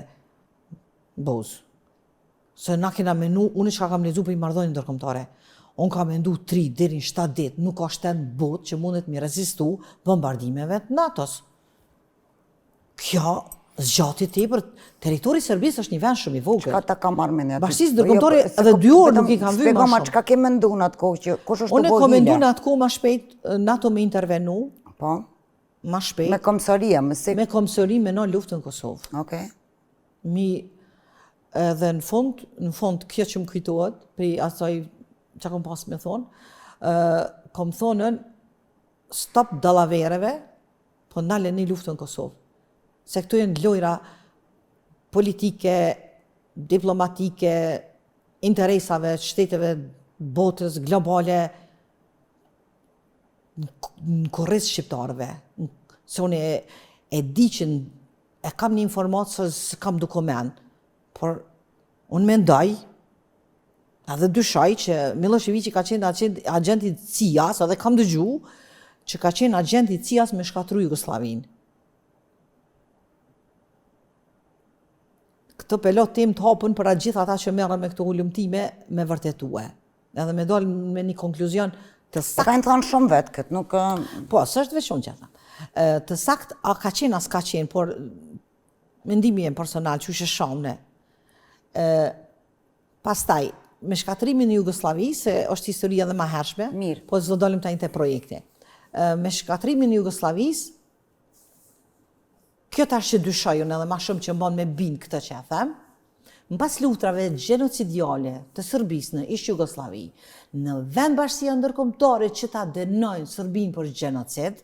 bozë. Se na kena menu, unë që kam lezu për i marrëdhënie ndërkombëtare. Unë kam mendu 3 deri në 7 ditë, nuk ka shtet në botë që mundet mi rezistu bombardimeve të NATO-s. Kjo zgjati tepër, territori i Serbisë është një vend shumë i vogël. Çka ta kam marrë mendja? Bashkisë ndërkombëtare edhe 2 orë nuk i kanë vënë më Shpjegoj shumë. çka ke menduar në atë kohë që kush është Unë të kam menduar vogël? në atë kohë më shpejt NATO më intervenu, Po. më shpejt, Me komsaria, me sik. me komsëri me në luftën në Kosovë. Okej. Edhe në fund kjo që më kujtohet, për asaj që kom pas me thonë, kom thonën stop dallavereve, po ndalen një luftë në Kosovë. Se këtu janë lojra politike, diplomatike, interesave, shteteve, botës, globale, në korres shqiptarëve. Se unë e di që e kam një informatë se kam dokument, por unë mendoj, edhe dyshoj që Miloševići ka qenë agenti CIA-s, edhe kam dëgju që ka qenë agenti CIA-s me shkatru Jugoslavinë. Këtë pelot tim të hapën për atë gjithë ata që merren me këto ulëmtime me vërtetue. Edhe me dal me një konkluzion të Sa kanë thënë shumë vetë këtë, nuk po, s'është veç unë që them. Të sakt a ka qenë as ka qenë, por mendimi jem personal që shamne. Pastaj, me shkatrimin e Jugosllavisë, se është historia dhe më hershme, Mirë. po s'do dalim tani te projekti. Me shkatrimin e Jugosllavisë, kjo tash që dyshoj unë edhe më shumë që mban me bind këtë që e them, mbas luftrave genocidiale të Serbisë në ish Jugosllavi, në vendbashkia ndërkombëtare që ta denojnë Serbinë për genocid,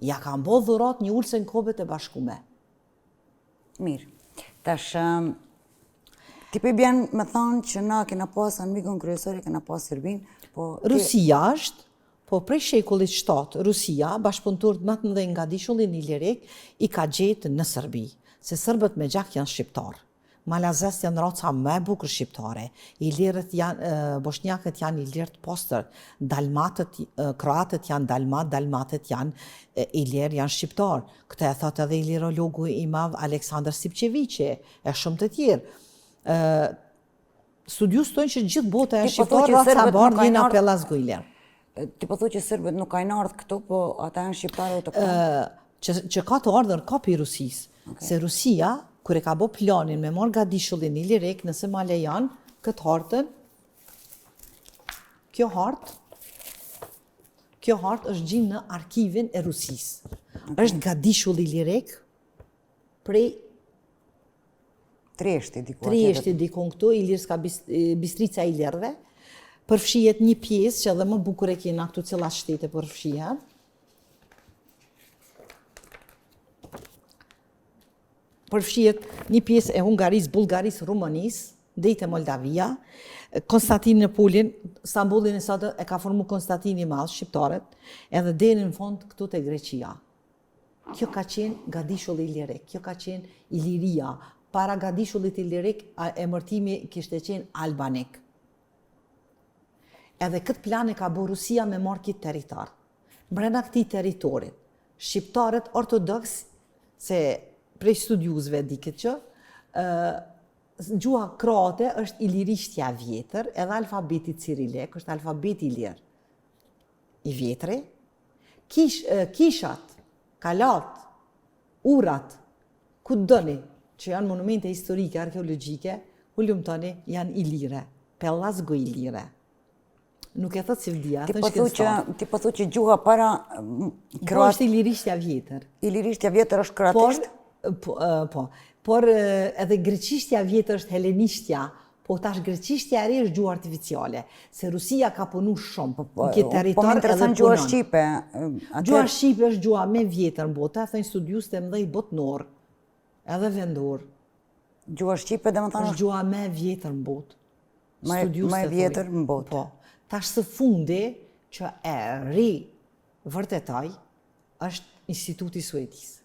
ja kanë bërë dhurat një ulse në Kombet e Bashkuara. mirë. Tash ti pe bjen me thonë që na kena pas anëmikun kryesor, kena pas Serbinë, po Rusia është, po prej shekullit 7, Rusia, bashkëpunëtorët më të mëdhenj nga dishullin ilirik, i ka gjetë në Serbi, se serbët me gjak janë shqiptarë. Malazes janë raca më e bukur shqiptare, ilirët janë, bosnjakët janë ilirët postër, dalmatët, kroatët janë dalmatët janë ilirë, janë shqiptarë. Këtë e thot edhe ilirologu i madh Aleksandar Sipçeviqi, e shumë të tjerë. Studius tonë që gjithë bota e shqiptarë, raca bardh jena pellazgujler. Ti po thuaj që serbët nuk kanë ardhur këtu, po ata janë shqiptarë autoktonë. Që ka të ardhur ka pi Rusisë. Se Rusia, kur e ka bë planin me marrë nga dishullin ilirik, nëse ma lejon këtë hartën, kjo hartë është gjinë në arkivin e Rusisë. Është nga dishulli ilirik prej Treshti diku. Trieshti dikon këtu, Ilirska Bistrica e Ilirëve, përfshihet një pjesë që edhe më bukur e kena këtu cilat shtete përfshihen. Përfshihet një pjesë e Hungarisë, Bullgarisë, Rumanisë, deri te Moldavia, Konstantinopolin, Stambullin e sot e ka formu Konstantini i Madh, shqiptarët, edhe deri në fund këtu te Greqia. Kjo ka qenë nga dishulli ilirik, kjo ka qenë Iliria. Para nga dishullit ilirik, emërtimi kishte qenë albanik. Edhe këtë plan e ka bërë Rusia me marrë këtë territor. Brenda këtij territorit, shqiptarët ortodoks, se prej studiusve di këtë që, gjuha kroate është ilirishtja vjetër, edhe alfabeti cirilek është alfabeti ilir i vjetri. Kishat, kalat, urat, ku dëni, që janë monumente historike, arkeologjike, ulumtoni janë ilire, pellazgo ilire. Nuk e thot si vdia, Ti po thu që gjuha para Po është ilirishtja vjetër. Ilirishtja vjetër është kroatisht? Por edhe greqishtja vjetër është helenishtja, po tash greqishtja e re është gjuhë artificiale, se Rusia ka punu shumë në këtë territor Po më intereson gjuha shqipe. Gjuha shqipe është gjuha me vjetër në botë, e thënë studius të mëdhej botnor, edhe vendor. Gjuha shqipe dhe më thanë është gjuha me vjetër në botë. Më e vjetër në botë. Po. Tash së fundi që e ri vërtetoj është Instituti Suetis.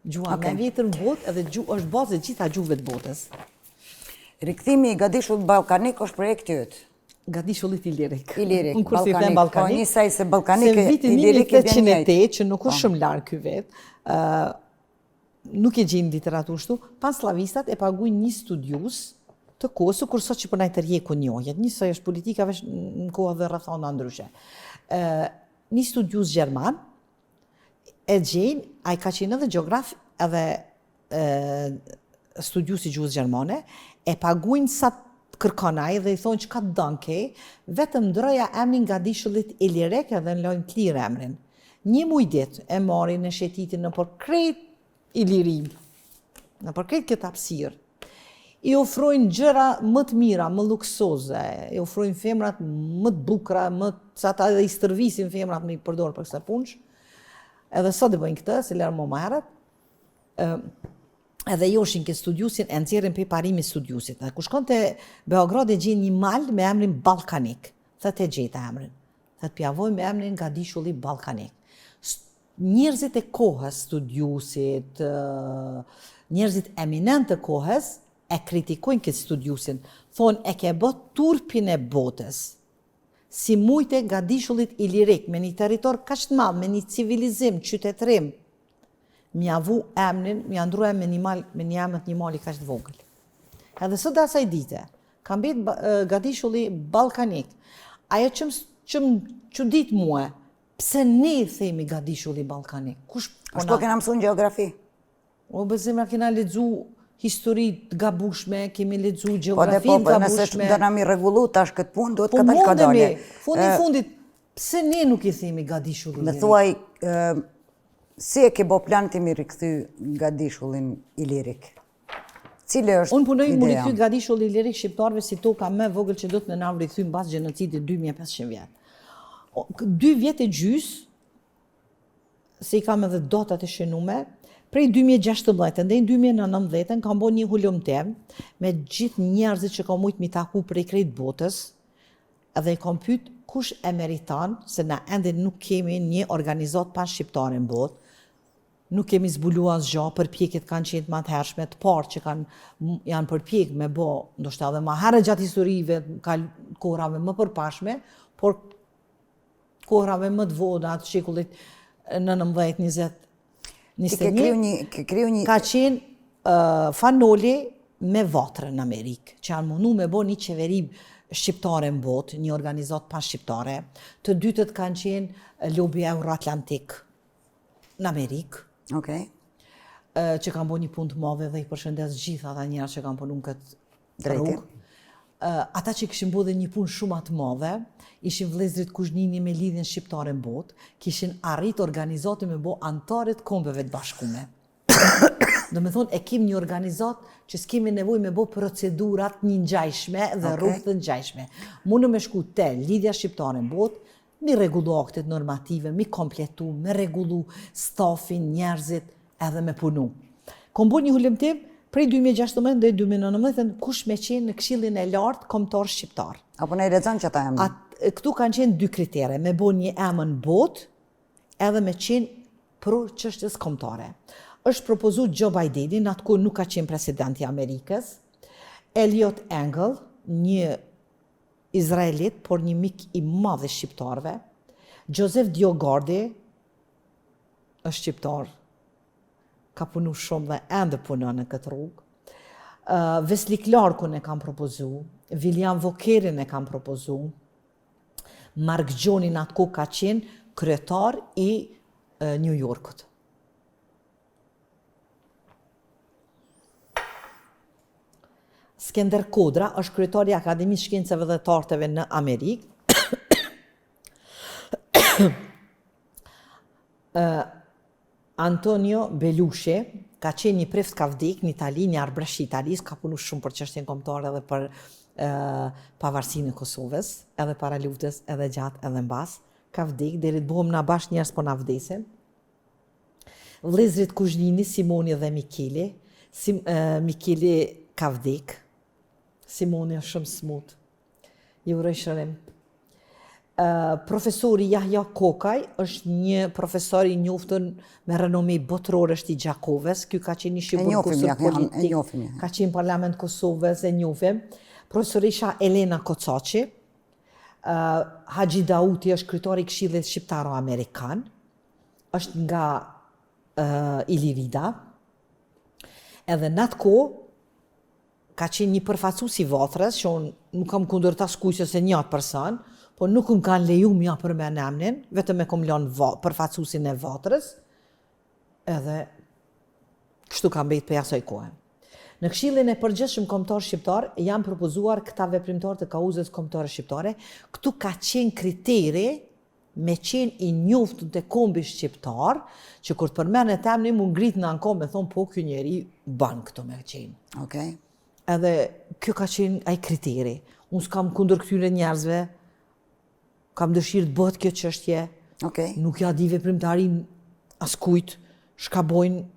Gjuha me vjetër në botë edhe është bazë e gjitha gjuhëve të botës. Rikthimi i gadishullit ballkanik është projekt yt. Gadishullit ilirik. Ilirik, Unë kur si them ballkanik. Po njësaj se ballkanik e ilirik e bën njëjtë. Që nuk është shumë larg ky vet. Nuk e gjejnë literaturë shtu. Panslavistat e paguajnë një studius të Kosovës, kur sot që po na tërheku njohjet. Njësoj është politika veç në kohë dhe rrethana ndryshe. Një studius gjerman e gjejnë, ai ka qenë edhe geograf edhe studiusi gjuhës gjermane, e paguajnë sa kërkon ai dhe i thonë çka të don ke, vetëm ndroja emrin nga Gadishullit Ilirek edhe në lojnë të lirë emrin. 1 muj ditë e marrin në shetitin në përkrejt Ilirin, në përkrejt këtë hapësirë. I ofrojnë gjëra më të mira, më luksoze, i ofrojnë femrat më të bukura, sa ata edhe i stërvisin femrat me i përdorë për këtë punësh. Edhe sot e bëjnë këtë, se lërë më herët. Edhe joshin këtë studiusin, e nxjerrin pe parimi studiusit. Dhe ku shkon të Beograd e gjenë një mal me emrin Ballkanik. Thët e gjeta emrin. Thët pjavoj me emrin Gadishulli Ballkanik. Njerëzit e kohës, studiusit, njerëzit eminent të kohës, e kritikojnë këtë studiusin. Thonë, e ke bët turpin e botës. Si mujte Gadishullit Ilirek, me një territor kaq të madh, me një civilizim, qytetërim, m'ja vu emrin, m'ja ndrua me një emër një mali kaq të vogël. Edhe sot asaj dite, ka mbet Gadishulli Ballkanik. Ajo që më çudit mua, pse ne themi Gadishulli Ballkanik? Kush Po kena mësuar gjeografi? O bezemra kena lexu histori të gabushme, kemi lexu gjeografi Po, të nëse gabushme. do na mi rregullu tash këtë punë, duhet Po ka dalë ka dalë. fundit, pse ne nuk i themi Gadishulli? Me thuaj, si e ke bo plan të mi rikthy Gadishullin Ilirik? Cile është Unë punoj më ideja? rikthyer Gadishulli Ilirik shqiptarëve si toka më e vogël që do të na rikthym mbas gjenocidit 2500 vjet. 2 vjet e gjys, se i kam edhe datat e shënume, prej 2016 deri në 2019 kam bërë një hulumtim me gjithë njerëzit që kam mujt mi taku prej krejt botës, edhe i kam pyet kush e meriton, se na ende nuk kemi një organizat pan shqiptare në botë, nuk kemi zbuluar asgjë, përpjekjet kanë qenë më të hershme, të parë që janë përpjek me bë, ndoshta edhe më herë gjatë historive, kohërave më përpashme, por kohërave më të voda të shekullit 19, 20, 21, ka qenë fanoli me vatre në Amerikë, që janë mundu me bo një qeveri shqiptare në botë, një organizat pan shqiptare. Të dytët kanë qenë lobi Euroatlantik në Amerikë, që kanë bo një punë të madhe dhe i përshëndes gjitha ata njerëz që kanë punu në këtë rrugë. Ata që kishin bo dhe një punë shumë të madhe, ishin vëllezërit Kuzhnini me lidhjen shqiptare në botë, kishin arrit organizatë me bo antarët kombeve të bashkume. Do me thonë, e kim një organizat që s'kemi nevoj me bo procedurat një ngjajshme dhe rrugë të ngjajshme. Mundë me shku te lidhja shqiptare në botë, mi rregullu aktet normative, mi kompletu, me rregullu stafin, njerëzit, edhe me punu. Kom bo një hulumtim prej 2016 dhe 2019 kush me qenë në Këshillin e Lartë Kombëtar Shqiptar. Apo ne i lexon që ata emrin? Këtu kanë qenë 2 kritere, me bo një emër në botë, edhe me qenë pro çështjes kombëtare. Është propozu Joe Bideni, në atë kohë nuk ka qenë presidenti i Amerikës, Eliot Engel, një izraelit, por një mik i madh i shqiptarëve, Joseph Diogardi, është shqiptar, ka punu shumë dhe ende punon në këtë rrugë. Wesley Clarkun e kam propozu, William Vokerin e kam propozu, Mark Gjoni në atë kohë ka qenë kryetar i New Yorkut. Skender Kodra është kryetari i Akademisë Shkencave dhe të Arteve në Amerikë. Antonio Belushi ka qenë një preft ka vdek në Itali, një arbresh i Italis, ka punu shumë për çështjen kombëtare edhe për pavarësinë e Kosovës, edhe para luftës, edhe gjatë, edhe mbas. Ka vdek, deri të bëhem na bash njerëz po na vdesin. Vëllezërit Kuzhnini, Simoni dhe Mikeli. Mikeli ka vdek. Simoni është shumë smut. Ju uroj shërim. Profesori Jahja Kokaj është një profesor i njoftën me renomi botërore, është i Gjakovës. Ky ka qenë një shqiptar politik. Ka qenë parlament Kosovës, e njohim. Profesorisha Elena Kocaçi. Haxhi Dauti është kryetari i Këshillit Shqiptaro-Amerikan. Është nga Ilirida. Edhe në atë kohë ka qenë një përfaqësues i Vatrës, që unë nuk kam kundërta skujse se një atë person, po nuk më kanë leju mja për me emnin, vetëm e kom lënë përfaqësuesin e Vatrës, edhe kështu ka mbet për asaj kohe. Në Këshillin e Përgjithshëm Kombëtar Shqiptar janë propozuar këta veprimtar të kauzës kombëtare shqiptare. Këtu ka qenë kriteri me qenë i njoftur te kombi shqiptar, që kur të përmendet emri mu ngrit në ankom me thonë po ky njeri ban këto me qenë. Okej. Edhe kjo ka qenë ai kriteri. Unë s'kam kundër këtyre njerëzve, kam dëshirë të bëhet kjo çështje. Okej. Nuk ja di veprimtarin askujt, shka bojnë,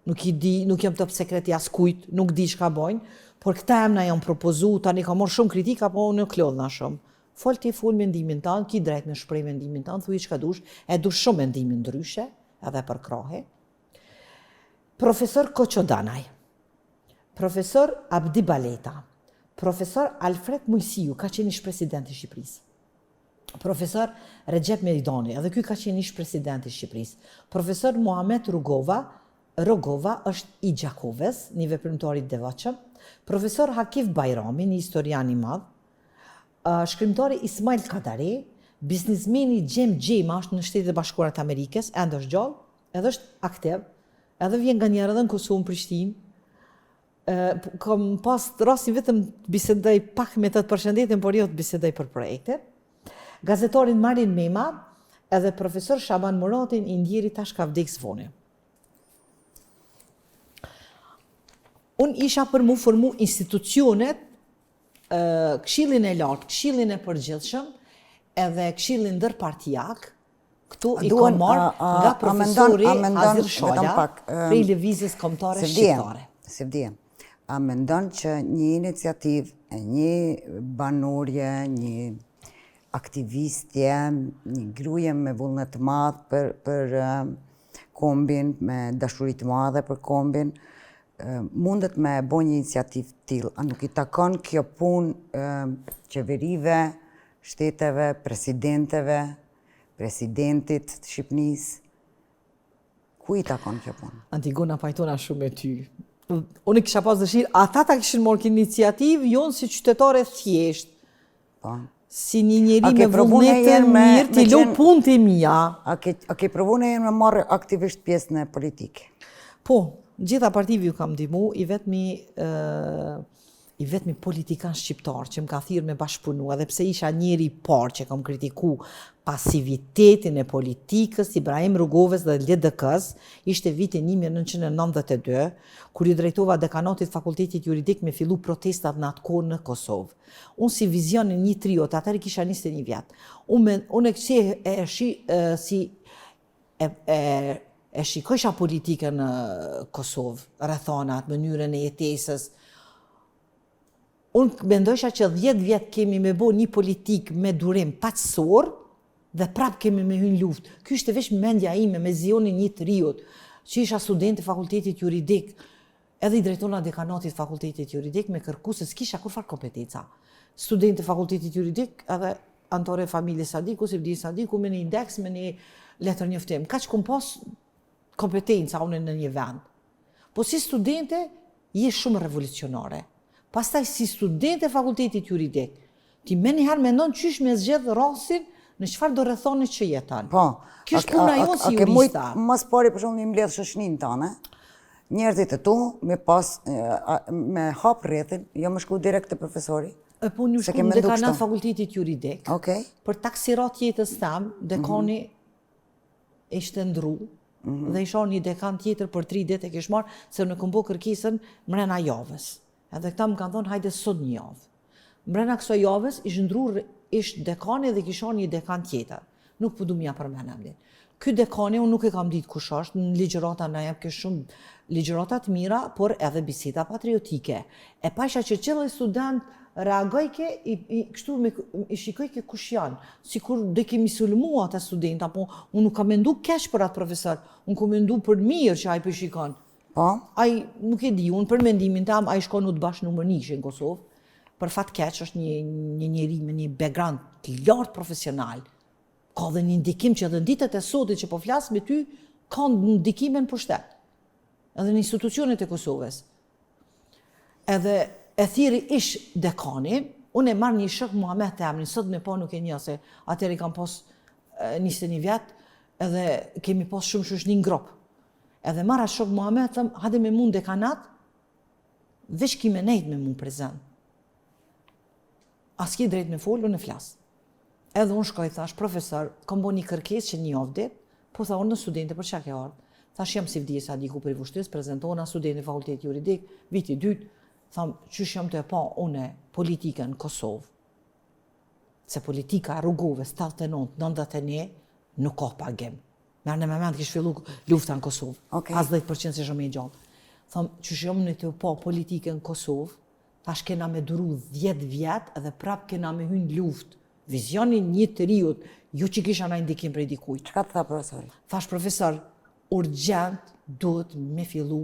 nuk jam top sekreti askujt, nuk di shka bojnë, por këta emna janë propozu, tani ka morë shumë kritika, po në klodhna shumë. Fol ti fol mendimin tanë, ki drejt në shprej mendimin tanë, thuj çka dush, e dush shumë mendimin ndryshe, edhe për krahe. Profesor Koçodanaj, profesor Abdi Baleta, profesor Alfred Mujsiu, ka qenë ish presidenti i Shqipërisë. Profesor Recep Mejdani, edhe ky ka qenë ish presidenti i Shqipërisë. Profesor Muhamet Rogova është i Gjakovës, një veprimtar i devotshëm. Profesor Hakif Bajrami, një historian i madh. Shkrimtari Ismail Kadari, biznismeni Gjem Gjema është në Shtetet e Bashkuara të Amerikës, ende është gjallë, edhe është aktiv, edhe vjen nganjëherë edhe në Kosovë, në Prishtinë. Kam pas rastin vetëm të bisedoj pak me të përshëndetin, por jo të bisedoj për projekte. Gazetarin Marin Mema, edhe profesor Shaban Muratin, i ndjeri tash ka vdek zvoni. Unë isha për mu formu institucionet, Këshillin e Lartë, Këshillin e Përgjithshëm, edhe Këshillin ndërpartijak, këtu i kam marrë nga profesori Azir Shala, prej lëvizjes kombëtare shqiptare. Si vdje, a mendon që një iniciativë, një banorje, një aktivistje, një gruje me vullnet të madh për kombin, me dashuri të madhe për kombin, mundet me bo një iniciativë tillë? A nuk i takon kjo punë qeverive, shteteve, presidenteve, presidentit të Shqipërisë? Ku i takon kjo punë? Antigona pajtona shumë me ty. Unë kisha pas dëshirë, ata ta kishin marrë iniciativë, jonë si qytetare thjesht. Po. Si një njeri me vullnetin mirë, t'i lo punë të mia. A ke provu në jenë me marrë aktivisht pjesë në politikë? Po, gjitha partive ju kam ndihmu, i vetmi politikan shqiptar që më ka thirrë me bashkëpunu, edhe pse isha njeri i parë që kam kritiku pasivitetin e politikës, Ibrahim Rrugovës dhe LDK-s, ishte vitin 1992, kur i drejtova dekanatit fakultetit juridik me fillu protestat në atë kohë në Kosovë. Unë si vizionin një triot, atëri kisha 21 vjetë. Unë e shikojsha politikën në Kosovë, rrethonat, mënyrën e jetesës. Unë mendojsha që 10 vjetë kemi me bo një politikë me durim paqësor dhe prap kemi me hyn luftë. Ky ishte veç mendja ime me zionin një triot, që isha student e fakultetit juridik, edhe i drejtona dekanatit fakultetit juridik me kërku se s'kisha kurfar kompetenca. Student e fakultetit juridik, edhe antore familje Sadiku, si vdi Sadiku, me një indeks, me një letër njoftim. Ka që kum pas kompetenca unë në një vend. Po si studente, je shumë revolucionare. Pastaj si studente fakultetit juridik, ti me njëherë mendon qysh me zgjedh rastin në çfarë do rrethoni që jeton. Po. Kjo është puna jonë si jurista. Mas pari për shembull një mbledh shoqëninë tonë, njerëzit e tu me hap rrethin, jo më shku direkt te profesori. Po një shku në dekanat fakultetit juridik. Okej. Për taksirat jetës tam, dekani ishte ndru, dhe isha një dekan tjetër për 3 ditë e kish marrë, se në kom bo kërkesën mrena javës. Edhe këta më kanë thonë, hajde sot një javë. Mrena kësaj javës ish dekani dhe kisha një dekan tjetër. Nuk po du mja përmenem din. Ky dekani, unë nuk e kam ditë kush është, në ligjërata na jep ke shumë ligjërata të mira, por edhe biseda patriotike. E pasha që qëllë student reagojke, i shikojke kush janë, si kur dhe kemi sulmu ata student, apo unë nuk kam mendu kesh për atë profesor, unë kam mendu për mirë që ai për shikon. Po? Ai nuk e di, unë për mendimin tam, ai shkon në të bashkë numër 1 në Kosovë, për fat keq është një njeri me një background të lartë profesional. Ka dhe një ndikim që edhe në ditët e sotit që po flas me ty, ka ndikime në pushtet. Edhe në institucionet e Kosovës. Edhe e thiri ish dekani, unë e marrë një shok Muhamet e emrin, sot me po nuk e një, se atëri kam pos 21 vjetë, edhe kemi pos shumë shoqëni në grop. Edhe marra shok Muhammed, thëm, hade me mund dekanat, veç ki me nejt me mund prezent. As ki drejt me fol, unë flas. Edhe unë shkoj, thash, profesor, kam bo një kërkesë që një avdit, po tha, unë në studente, për çka ke ardhur? Thash, jam si vdjesa diku për i vushtris, prezentona studente fakultet juridik, viti 2, tham, qysh jam të e pa une politikën në Kosovë. Se politika rrugove 79-91 nuk ka pagim. Merë në moment kish fillu lufta në Kosovë. Okay. As 10% se shumë i gjallë. Tham, qysh jam në të pa politikën në Kosovë, thash kena me duru 10 vjet edhe prap kena me hyn luftë. Vizionin një të riut, ju që kisha na indikim prej dikujt. Çka të tha profesori? Thash, profesor, urgjent duhet me fillu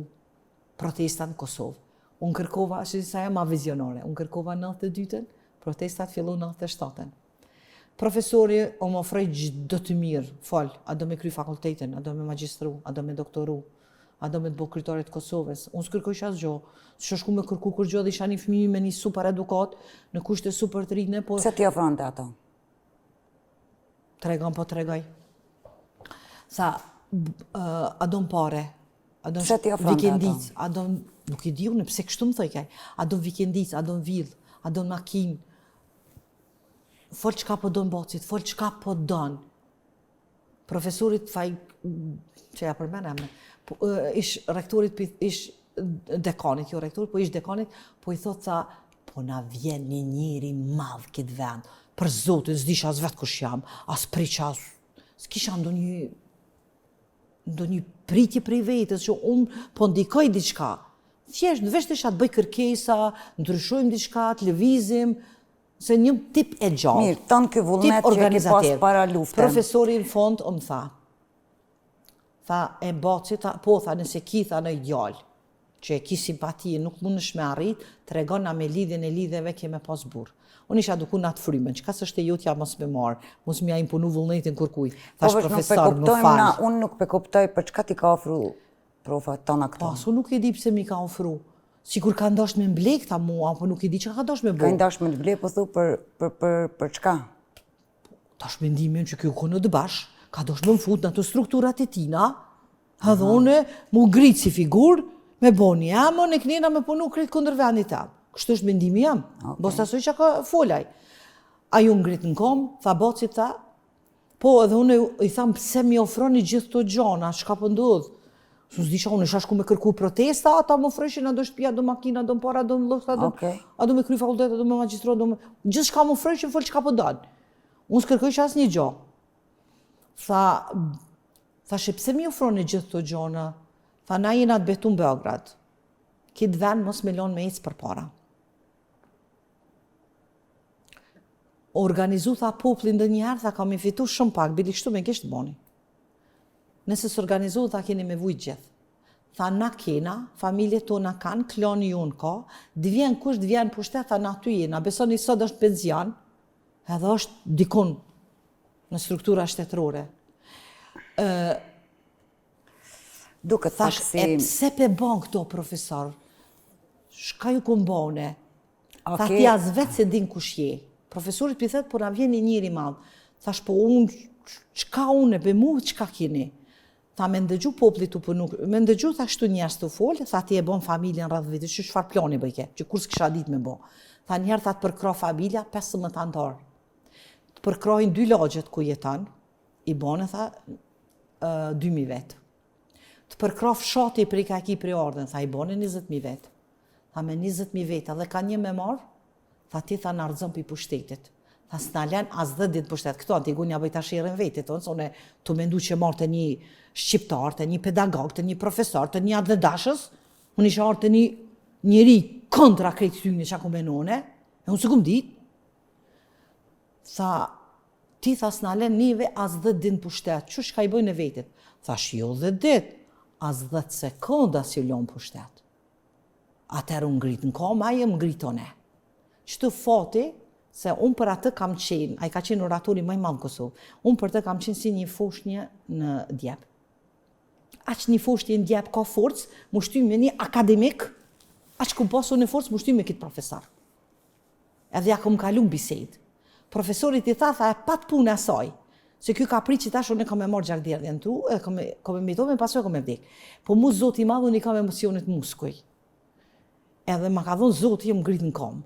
protestat në Kosovë. Unë kërkova, sa e ma vizionare, unë kërkova 92-ën, protestat fillu 97-ën. Profesori o më ofroj çdo të mirë, fal, a do me kry fakultetin, a do me magjistru, a do me doktoru, a do me të bëj kryetare të Kosovës. Unë s'kërkoj asgjë. S'shku me kërku kur gjë dhe isha një fëmijë me një super edukat, në kushte super të rine, po... Pse ti ofronte ato? Tregon, po tregoj. Sa, a do në pare, a do Pse ti ofronte vikendic, a do në... Nuk i di unë, pse kështu më thoj kaj. A do në vikendic, a do në vill, a do në makinë. Fol çka po do në bocit, fol çka po don. Profesorit faj, që ja përmenem, ish rektorit, ish dekanit, jo rektorit, po ish dekanit, po i thot sa, po na vjen një njeri madh këtë vend. Për zotin, s'disha as vetë kush jam, as priqa, s'kisha ndonjë pritje prej vetës, që unë po ndikoj diçka. Thjesht, në veç të isha të bëj kërkesa, ndryshojmë diçka, të lëvizim, se një tip e gjallë. Mirë, tonë ky vullnet që ki pas para luftën. Profesori në fond më tha, e baci, po tha, nëse ki tha në gjallë, që e ki simpatie, nuk mund në shme arrit, të regona me lidhjen e lidhjeve keme pas burë. Unë isha duku në atë frymen, që ka së shte jotja mos me marë, mos me ja imponu vullnetin kërkuj. Thash profesor, më falë. Unë nuk pe kuptoj për çka ti ka ofru profa tona këto. Pasu nuk e di pse mi ka ofru. Sikur ka ndosht me mblek ta mua, po nuk e di që ka ndosht me bo. Ka ndosht me mblek, po thu për çka? Tash mendimin që kjo konë të bash, ka ndosht me më fut në të strukturat e tina, edhe une mu gritë si figur, me boni jamon e knena me punu kretë kundër vendit tam. Kështë është mendimi jam, bosta soj që ka folaj. A ju ngritë në kom, tha bocit ta, po edhe une i tham pse mi ofroni gjithë të gjona, shka pëndodhë. Su s'disha unë isha shku me kërku protesta, ata më ofreshin, a do shtëpia, do makina, do para, do në lufta, a do me kry fakultet, a do me magistro, do me... Gjithë shka më ofreshin, fol çka po danë. Unë s'kërkoj as një gjo. Tha pse mi ofroni gjithë të gjona? Tha na jena të betu në Beograd. Kitë vend mos me lonë me ecë për para. Organizu, tha poplin dhe njëherë, tha kam i fitu shumë pak, bili kështu me kishtë boni. Nëse s'organizu, tha keni me vujt gjithë. Tha na kena, familje tona kanë, kloni jonë ka, d'vjen kush d'vjen pushtet, tha na ty jena, besoni sot është penzion, edhe është dikun në struktura shtetërore. Duket thash, e pse pe ban këto, profesor? Shka ju kumbone? Tha ti as vetë se din kush je. Profesorit për thet, por na vjen një njëri madhë. Thash, po unë, qka une, be mu, qka kini? Tha, me ndëgju poplit të përnuk, me ndëgju, tha, shtu njerës të folë, tha, ti e bon familjen rrëdhë vitë, që shfar plani bëjke, që kur s'kisha dit me bo. Tha, njerë, tha, të përkro familja, 15 antarë. Të përkrojnë 2 lagjet ku jetan, i bone, tha, 2.000 vetë. Të përkro fshati për i ka ki për i ardhen, tha, i bone 20.000 vetë. Tha, me 20.000 vetë, edhe ka një me marë, tha, ti, tha, në ardhëzën për i pushtetit. Tha, s'na len as 10 ditë pushtet. Këto antigunja bëjta shirin vetit, se une të mendu që marrë të një shqiptar, të një pedagog, të një profesor, të një adhedashës, unë isha arë të një njëri kontra krejtë tyne që aku menone, e unë së kumë dit. Tha, ti, tha, s'na len njëve as 10 ditë pushtet, që shka i bëjnë e vetit? Tha, jo 10 ditë, as 10 sekonda si lon pushtet. Atër unë ngritë në koma, aje më ngritone. Qëtë fati, se unë për atë kam qenë, a i ka qenë oratori më i madh në Kosovë, unë për të kam qenë si një foshnje në Djep. Aq një foshnje në Djep ka forcë, më shty me një akademik, aq ku pasu në forcë, më shty me këtë profesor. Edhe ja kom kalu në bisedë. Profesorit i tha, e pat punë asaj, Se ky ka prit që tash unë kam e marrë gjakderdhjen në tru, kam e metomen, pasoj kam e vdek. Po mu Zoti i madh unë i kam emocionet muskuj. Edhe ma ka thonë Zoti më ngrit në kom.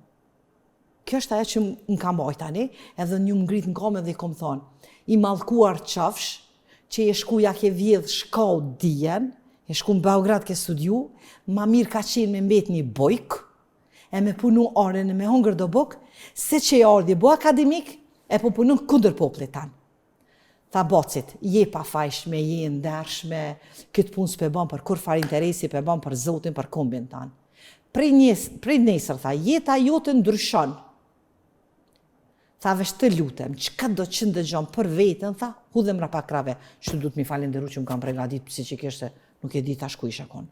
Kjo është ajo që më ka mbajt tani, edhe një më ngrit në kom edhe i kom thonë, i mallkuar qafsh, që e shkuja ke vjedh shkau dijen, e shku në Beograd ke studiu, ma mirë ka qenë me mbet një bojk, e me punu orën e me hongër do bok, se që e ardhje bo akademik, e po punu kundër poplit tanë. Tha bocit, je pa fajshme, je ndershme, këtë punë s'pe ban për kur far interesi, pe ban për Zotin, për kombin tanë. Prej nesër, tha, jeta jote ndryshon. Tha, vesh të lutem, çka do që ndëgjon për vetën, tha, hudhem rapa krave. Shtu du të mi falenderu që më kam pregadit, si që kështë, nuk e di tash ku isha kon.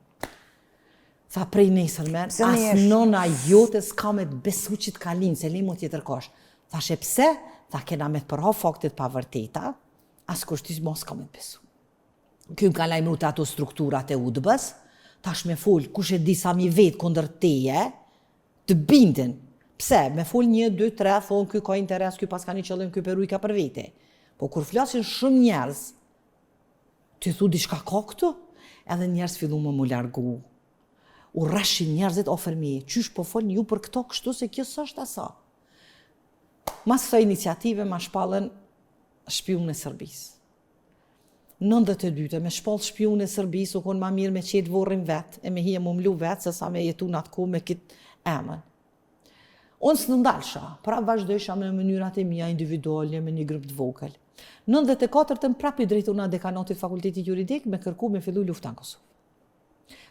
Tha, prej nesër, men, as nona jote s'ka me të besu që të kalin, se limo tjetër kosh. Tha, pse? Tha, kena me të përha faktit pa vërteta, as kushtis mos ka me të besu. Kjo më ka lajmëru të ato strukturat e udbës, tash me fol, kush e di sa mi vetë kundër teje, të bindin. Pse? Me fol 1, 2, 3, thonë, ky ka interes, ky pas ka një qëllim, ky peru i ka për vete. Po kur flasin shumë njerëz, ty thu diçka ka këtu, edhe njerëz fillu më largu. U rrashin njerëzit ofer me, qysh po folin ju për këto kështu se kjo s'është asa. Mas këto iniciative ma shpallën shpiun e Serbisë. 92 me shpall shpiun e Serbisë u konë ma mirë me qetë vorrin vetë, e me hije më mlu vetë, se sa me jetu në atë ku me kitë emën. Unë së ndalësha, pra vazhdojsha me mënyrat e mija individuale, me një grup të vogël. 94 prap i drejtuna dekanatit fakultetit juridik me kërku me fillu lufta në Kosovë.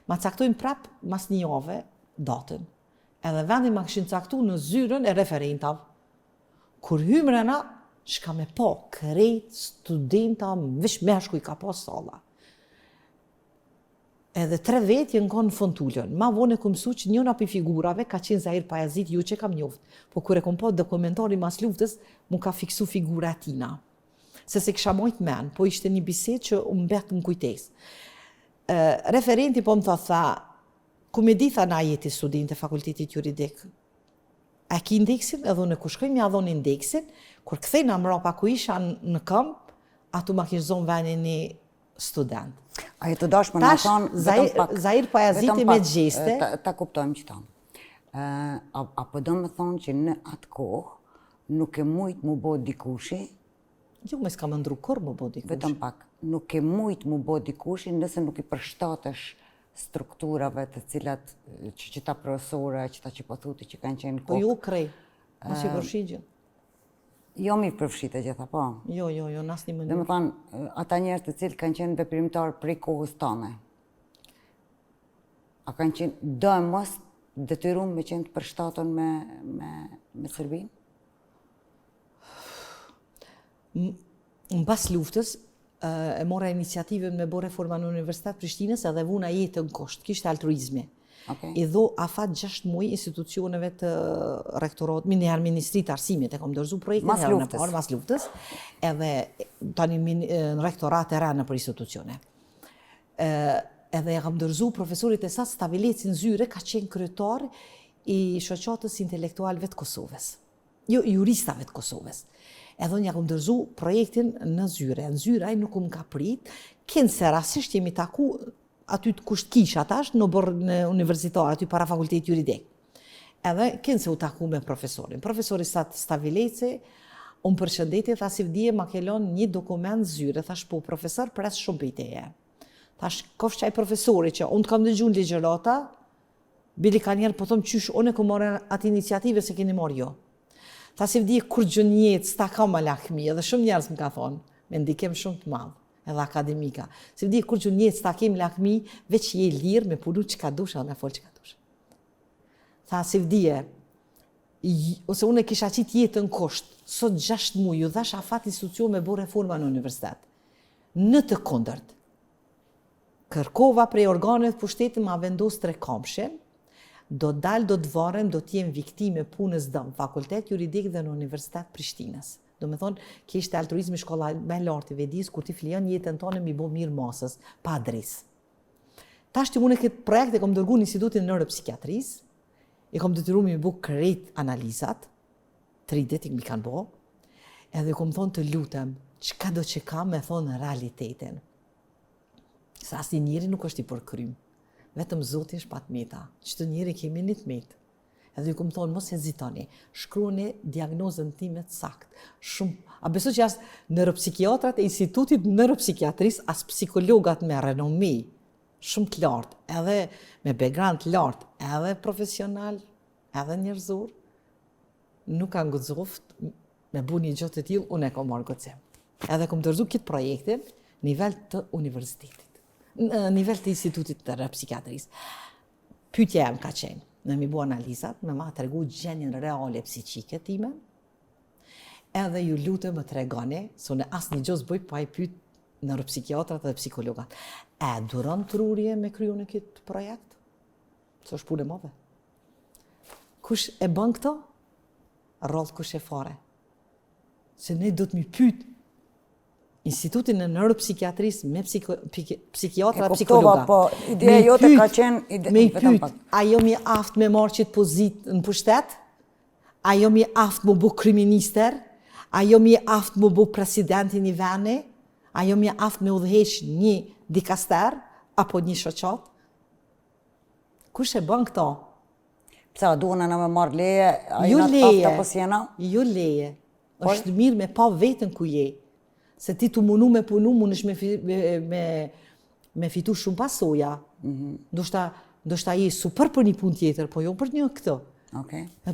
Ma caktojnë prap mas një jave datën. Edhe vendin ma këshin caktu në zyrën e referentav. Kur hymrena, shka me po krejt studenta, vish meshku i ka po sala. Edhe 3 vetë jenë konë në Fontullën. Ma vone ku mësu që njëna për figurave ka qenë Zahir Pajazit, ju që kam njoft. Po kure kom po dokumentari mas luftës, mu ka fiksu figura tina. Se kisha mojt men, po ishte një bisedë që u mbet në kujtes. Referenti po më tha, ku me di tha na jeti studente fakultetit juridik. A ki indeksin, edhe unë ku shkojmë ja dhonë indeksin, kur kthejna mrapa ku isha në këmp, atu ma kishë zonë venin një student. A jetë të dashme në thonë... Zahir Pajaziti me gjeste. Ta kuptojmë që tonë. A po do me thonë që në atë kohë nuk e mujtë mu bo dikushi... Jo, me s'ka më ndru kur mu bo dikushi. Vetëm pak, nuk e mujtë mu bo dikushi nëse nuk i përshtatësh strukturave të cilat që ta profesore, që ta që po thuti që kanë qenë kokë. Po ju krej, mos i përshigje. Jo mi përfshite gjitha, po. Jo, nas një mënyrë. Dhe më thanë, ata njerëz të cilë kanë qenë veprimtar prej kohës tane. A kanë qenë, do e mos detyrum me qenë të përshtatën me Serbinë? Në bas luftës, e mora iniciativën me bo reforma në Universitet Prishtinës edhe vuna jetë në kosht, kishtë altruizmi. I dho afat 6 muaj institucioneve të rektorat, minëherë Ministrit të Arsimit, e kom dërzu projekte mas luftës, edhe tani në rektorat e rënë për institucione. Edhe e kam dërzu profesorit e sasë Stavilecin Zyre, ka qenë kryetar i shoqatës intelektualve të Kosovës. Jo, juristave të Kosovës. Edhe unë ja kom dërzu projektin në Zyre. Në Zyre nuk më ka prit, kënë se rasisht jemi taku aty të kusht kisha tash, në bërë në universitar, aty para fakultet juridik. Edhe kënë se u taku me profesorin. Profesori Stavileci, unë përshëndetje, tha si vdije ma kelon një dokument Zyre, thash po profesor, pres shumë pejteje. Thash, kofsh qaj profesori që unë të kam dëgjun ligjërata, bili ka njerë, po thom qysh, unë e ku marrë atë iniciative se keni marrë jo. Ta si vdije kur gjënjet, s'ta ka ma lakmi, edhe shumë njerës më ka thonë, me ndikim shumë të madhë, edhe akademika. Si vdije kur gjënjet, s'ta kem lakmi, veç je lirë me punu që ka dush, edhe me folë që ka dush. Tha si vdije, ose unë e kisha qitë jetën kosht, sot 6 muaj, ju dhash afat institucion me bo reforma në universitet. Në të kondërt, kërkova prej organet pushtetit ma vendos 3 kamshin, do dalë, do të varem, do t'jem viktime punës dëmë, fakultet juridik dhe në Universitet Prishtinës. Do me thonë, kishte altruizmi shkolla me lartë i vedis, kur ti flion jetën tonë mi bo mirë masës, pa adres. Tashti unë këtë projekt e kom dërgu në Institutin Neuropsikiatris, e kom detyru mi bo krejt analizat, 3 ditë mi kanë bo, edhe kom thonë të lutem, çka do që ka me thonë në realitetin. Sa asnjë njeri nuk është i përkrym. Vetëm Zoti është pa tmeta. Çdo njeri kemi një tmetë. Edhe ju kom thonë, mos hezitoni, shkruani diagnozën time të saktë. A besoj që as neuropsikiatrat e Institutit Neuropsikiatrisë, as psikologat me renomi, shumë të lartë, edhe me background të lartë, edhe profesional, edhe njerëzor, nuk kanë guxoft me bu një gjë të tillë, unë e kam marrë gocim. Edhe kom dorëzu këtë projektin në nivel të universitetit, në nivel të Institutit të Neuropsikiatrisë. Pyetja jam ka qenë, në mi bu analizat, me ma tregu gjenjen reale psiqike time, edhe ju lutem më tregoni, se unë asë një gjos bëj pa i pyet neuropsikiatrat dhe psikologat. E duron trurje me kryu në këtë projekt? Së është punë e madhe. Kush e bën këto? Rrollë kush e fare. Se ne do të mi pyet Institutin e Neuropsikiatrisë me psikiatra dhe psikologa. Po, ideja jote ka qenë... Me i pyet, a jo mi aft me marrë qitë pozitë në pushtet? A jo mi aft më bu kriminister? A jo mi aft më bu presidenti një veni? A jo mi aft me udhëheq një dikaster? Apo një shoqat? Kush e bën këto? Pse, duhen në me marrë leje? Jo leje. Apo s'jena? Jo leje. Është mirë me pa vetën ku je. Se ti të munu me punu, munësh me fitu shumë pasoja. Ndoshta je super për një punë tjetër, po jo për një këtë.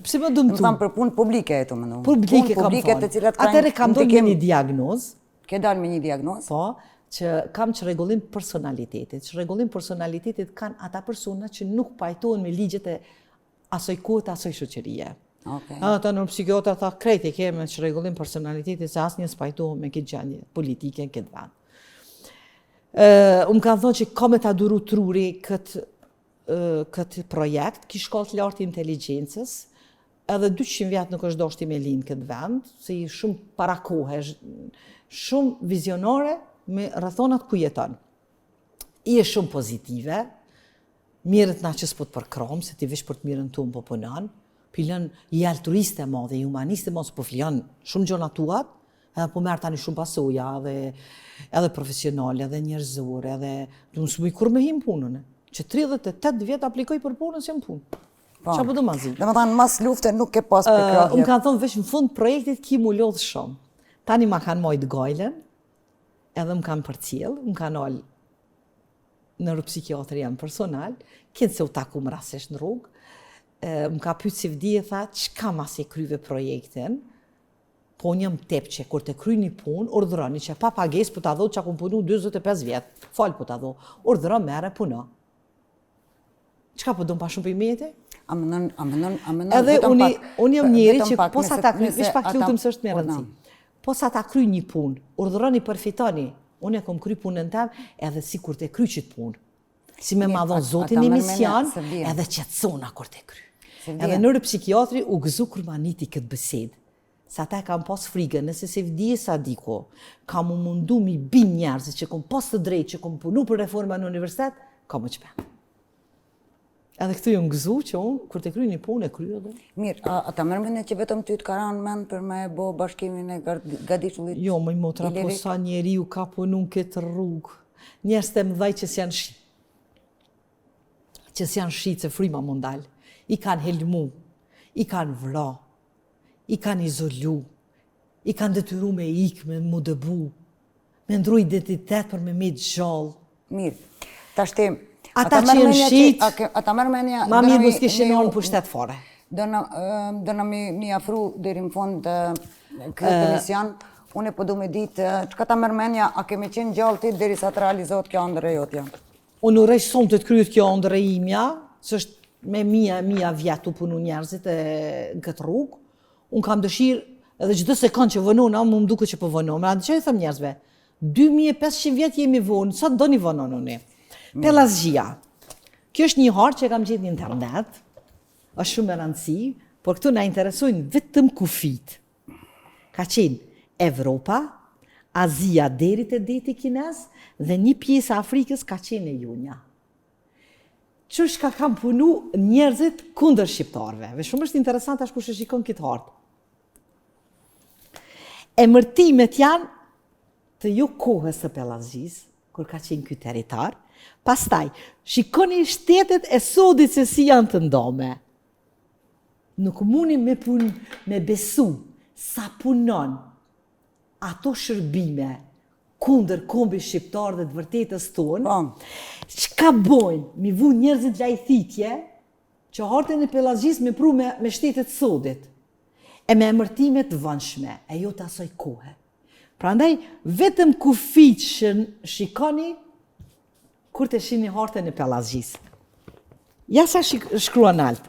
Pse më dëmtu? Më thamë për punë publike e të më ndonë. Publike kam thonë. Atëre kam dojnë me një diagnozë. Ke dalë me një diagnozë? Po, që kam që rregullim personalitetit. Që rregullim personalitetit kanë ata persona që nuk pajtohen me ligjet e asoj kohë të asoj shoqërie. Ata në psikiatra tha krejt e keme që rregullim personalitetit se asnjë s'pajtohet me këtë gjendje politike në këtë vend. Unë kanë thonë që ka me ta duru truri këtë projekt, ki shkollë të lartë inteligjencës, edhe 200 vjetë nuk është doshti me linë këtë vend, se i shumë para kohë, shumë vizionare me rrethonat ku jeton. I e shumë pozitive, mirët na që s'po të përkrom, se ti vish për të mirën tunë po punon, pilën i altruiste madhe, i humaniste madhe, po flion shumë gjona tuat, edhe po merë tani shumë pasoja, edhe profesionale, edhe njerëzore, edhe du më s'muj kur me him punën. Që 38 vjetë aplikoj për punën që më punë. Qa po do ma zi? Dhe më thanë, mas lufte nuk ke pas për krahje. Unë kanë thonë veç në fund projektit ki mu lodhë shumë. Tani ma kanë mojtë gajlen, edhe më kanë përcjell, më kanë alë neuropsikiatri jam personal, kënë se u taku më rasesht në rrugë, më ka pyet si vdi e tha, çka mas e kryve projektin, po njëm tep që kur të kry një punë, urdhëroni që pa pages po ta dho që akun punu 25 vjetë, falë po ta dho, urdhëron mere puno. Çka po do më pa shumë për i mete? A mënon, edhe unë jam njeri që po sa ta kry, vish pak lutëm së është me rëndësi. Po sa ta kry një punë, urdhëroni përfitoni, unë e kom kry punën tem, edhe si kur të kry qitë punë. Si me madhon zotin një mision, edhe qetsona kur të kry. Edhe neuropsikiatri u gëzu kur ma niti këtë besedë. Sa ta kam pas frigë, nëse se vdije sa diko, kam u mundu mi bin njerëzit që kom pas të drejtë, që kom punu për reforma në universitet, kam më qpen. Edhe këtu ju në gëzu që unë, kur të kry një punë, e kry edhe. Mirë, a ta mërmene që vetëm ty të karan men për me bo bashkimin e gadishullit? Jo, më i motra, po sa njeri ju ka punu në këtë rrugë. Njerës të mëdhaj që s'janë shi. Që s'janë shi, që frima mundal. I kanë helmu, i kanë vra, i kanë izolu, i kanë detyru me ikë, me mu dëbu, me ndru identitet për me gjallë. Mirë, ta shtim, ata që jenë shqit, ma mirë mos kishin orë në pushtet fare. Do në mi afru deri në fund këtë emision, unë e po du me ditë, çka ta mërmenja, a kemi qenë gjallë ti deri sa të realizohet kjo ndër e jotja? Unë urej shumë të kryet kjo ndër e imja, së është me mija vjetë u punu njerëzit në këtë rrugë. Unë kam dëshirë, edhe gjithë sekund që vënona, më duke që po vënona. Me që e thëmë njerëzve, 2500 vjetë jemi vonë, sa do një vënonë unë? Pelazgjia. Kjo është një harë që e kam gjithë një internet, është shumë e rëndësi, por këtu na interesojnë vetëm kufit. Ka qenë Evropa, Azia deri te deti kines, dhe një pjesë Afrikës ka qenë e Junja. Qësh ka kam punu njerëzit kundër shqiptarve. Dhe shumë është interesant ashtu kush e shikon këtë hartë. Emërtimet janë të jo kohës së Pellazgjisë, kur ka qenë ky territar. Pastaj, shikoni shtetet e sodit se si janë të ndome. Nuk mundi me besu sa punon ato shërbime kundër kombit shqiptar dhe të vërtetës tonë. Çka bojnë? Mi vu njerëzit lajthitje që hartën e Pellazgjisë me pru me shtetet sodit. E me emërtime të vëndshme, e jo të asoj kohë. Prandaj, vetëm kufit që shikoni kur të shihni hartën e Pellazgjisë. Ja sa shkruan alt.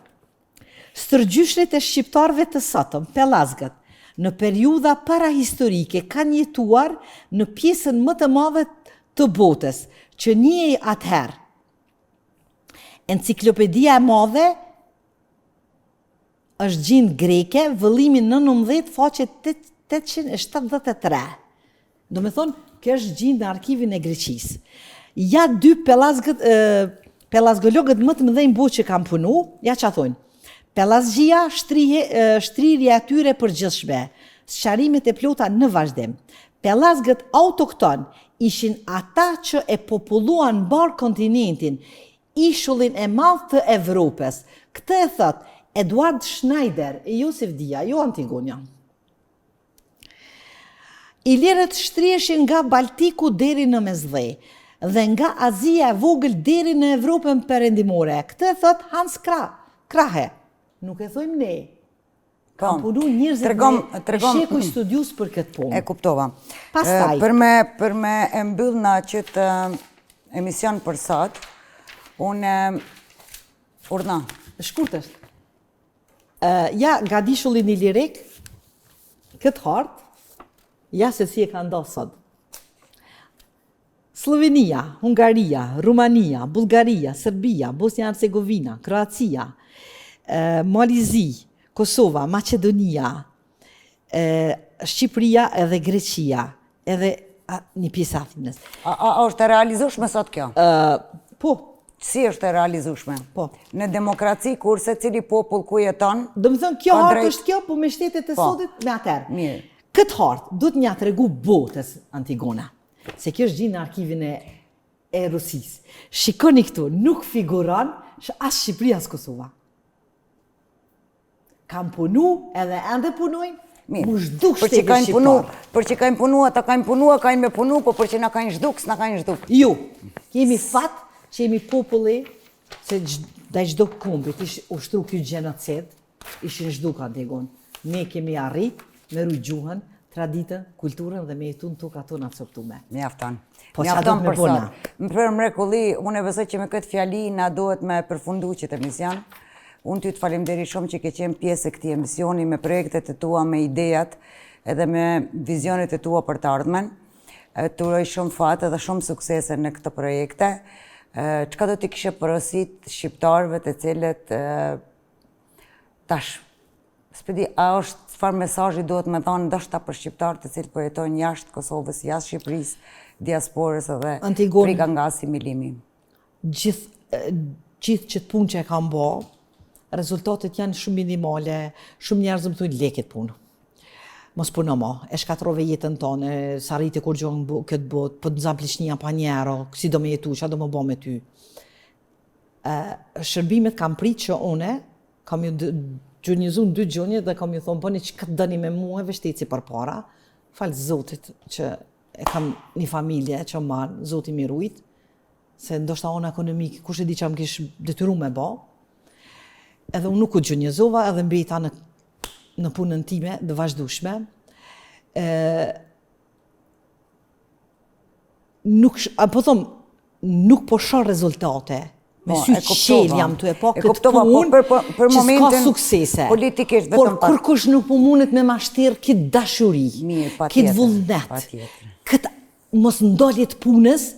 Stërgjyshret e shqiptarëve të sotëm, Pellazgët, në periudha parahistorike kanë jetuar në pjesën më të madhe të botës, që njihej atëherë. Enciklopedia e madhe është gjindë greke, vëllimin 19, faqe 873. Do me thonë, kjo është gjindë në arkivin e Greqisë. Ja dy pelazgologët më të mëdhenj botë që kanë punu, ja që thonë, Pellazgjia, shtrirja atyre përgjithshme, sqarimet e plota në vazhdim. Pellazgët autokton ishin ata që e populluan mbar kontinentin, ishullin e madh të Evropës. Këtë e thot Eduard Schneider e Josef Dia, jo Antigonia. Ilirët shtrieshin nga Baltiku deri në Mesdhe dhe nga Azia e vogël deri në Evropën perëndimore. Këtë e thot Hans Krahe. Nuk e thojmë ne. Kam punu njerëzit me shekuj studius për këtë punë. E kuptova. Pastaj. Për me e mbyll në qëtë emision për sot, unë urna. Shkurt është. Ja gadishullin ilirik, këtë hartë, ja se si e ka ndohë sot. Slovenia, Hungaria, Rumania, Bullgaria, Serbia, Bosnia-Hercegovina, Kroacia, Malizi, Kosova, Macedonia, Shqipëria edhe Greqia, edhe një pjesë Athinës. A është e realizueshme sot kjo? Po. Si është e realizueshme? Po. Në demokraci, kur se cili popull ku jeton... Do më thënë, kjo hartë është kjo, po me shtetet e sotit me atërë. Mirë. Këtë hartë du të nja të regu botës, Antigona, se kjo është gjinë në arkivin e Rusisë. Shikoni këtu, nuk figuron as Shqipëria as Kosova. Kam punu edhe ende punojnë, mu zhduk shteti shqiptar. Për që kanë punu, ata kanë punu, kanë me punu, po për që na kanë zhduk, s'na kanë zhduk. Jo, kemi fat që jemi populli, se da i zhduk kumbit, ushtru kjo gjenocid, ishin zhduk Antigon. Ne kemi arrit me rujgjuhën, traditën, kulturën dhe me jetun tuk ato në coptume. Mjafton. Po Mjafton për sot. Për mrekulli, unë e besoj që me këtë fjali na duhet me përfundu qëtë emision. Unë ty të falemderi shumë që ke qenë pjesë e këtij emisioni me projektet e tua, me idejat edhe me vizionet e tua për të ardhmen. Të uroj shumë fat edhe shumë suksese në këtë projekte. Çka do t'i kishe porosit shqiptarëve të cilët tash, s'pedi, a është çfarë mesazhi duhet me thonë ndoshta për shqiptarët të cilët po jetojnë jashtë Kosovës, jashtë Shqipërisë, diasporës edhe frika nga asimilimi? Gjithë që të punë që e kam bë, rezultatet janë shumë minimale, shumë njerëz më thonë lekët punë. Mos puno mo, e shkatrove jetën tonë, sa rriti kur gjohën këtë botë, po të nëzam plishnija pa njero, si do me jetu, qa do me bo me ty. Shërbimet kam pritë që une, kam ju gjunjëzun 2 gjunje dhe kam ju thonë, bëni që këtë dëni me muhe, vështeci për para, falë Zotit që e kam një familje që marë, Zotit mi rujt, se ndoshta ona ekonomik, kush e di që më kish detyru me bo, edhe unë nuk u gjunjëzova, edhe mbita në punën time dhe vazhdueshme. Nuk po shoh rezultate. Me sy qel jam të e po këtë punë, për momentin suksese. Politikisht por vetëm kur kush nuk po mundet me mashtir këtë dashuri, këtë vullnet, këtë mos ndalje të punës,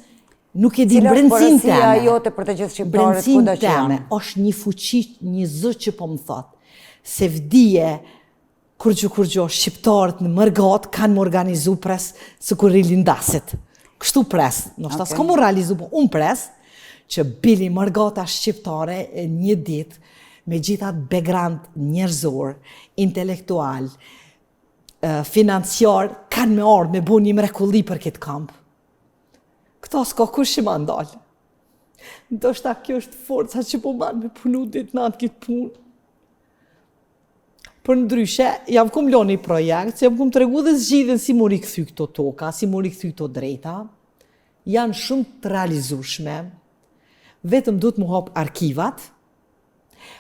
nuk e di brendësin teme. Cila është jote për të gjithë shqiptarët kudo që janë? Është një fuqi, një zë që po më thotë, se vdije kurgjo shqiptarët në mërgat kanë më organizu pres së kur rilindasit. Kështu pres, nështë asë komu realizu, po unë pres, që bili mërgata shqiptare një dit me gjithat background njerëzor, intelektual, financiar kanë me ardhë me bu një mrekulli për këtë kamp. Këta s'ka kush që ma ndalë. Ndoshta kjo është forca që po manë me punu ditë natë këtë punë. Për ndryshe, jam kum lo një projekt, jam kum të regu dhe zgjidhen si mu rikëthy këto toka, si mu rikëthy këto drejta, janë shumë të realizushme, vetëm duhet mu hap arkivat,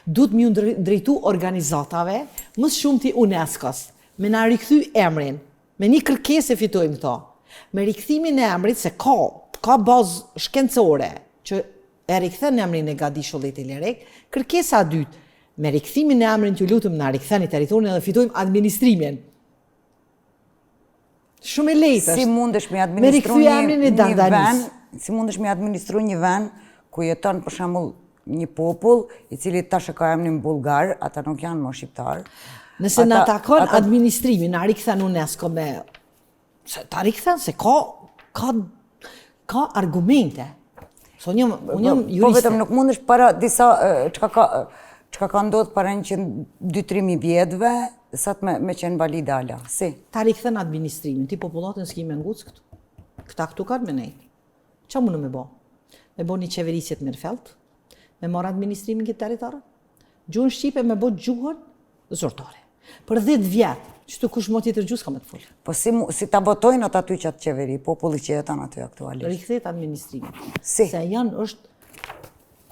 duhet mu drejtu organizatave, më shumë ti UNESCO-s, me na rikëthy emrin, me një kërkesë e fitojmë këto, me rikëthimin e emrit, se ka bazë shkencore, që e rikëthen emrin e Gadi Shollet Ilerek, kërkesa dytë, me rikëthimin e emrin të lutëm na rikëtheni teritorin dhe fitojmë administrimin. Shumë e lejtë është. Si mundesh me Me administru rikëthy emrin e një Dardanis. vend, si mundesh me administru një vend ku jeton për shembull një popull i cili tash e ka emrin bullgar, ata nuk janë më shqiptar. Nëse na takon administrimin, na rikëthen UNESCO me... Se ta rikëthen, se ka argumente. So unë jam Po juriste. vetëm nuk mundesh para disa çka ka ndodhur para 2-3 vjetëve, sa të me qenë valide ala. Si? Ta rikëthen administrimin, ti popullatën s'ki me ngucë këtu. Këta këtu kanë me nejtë. Qa mundu me bo? Me bo një qeverisjet mirëfelt, me marrë administrimin këtë territorë, gjuhën Shqipe me bo gjuhën zyrtare. Për 10 vjetë, që të kush mo tjetër gjuhë s'ka me të fullë. Po si ta botojnë ata aty qatë qeveri, populli që jeton aty aktualisht? Rikëthet administrimin. Si? Se janë është,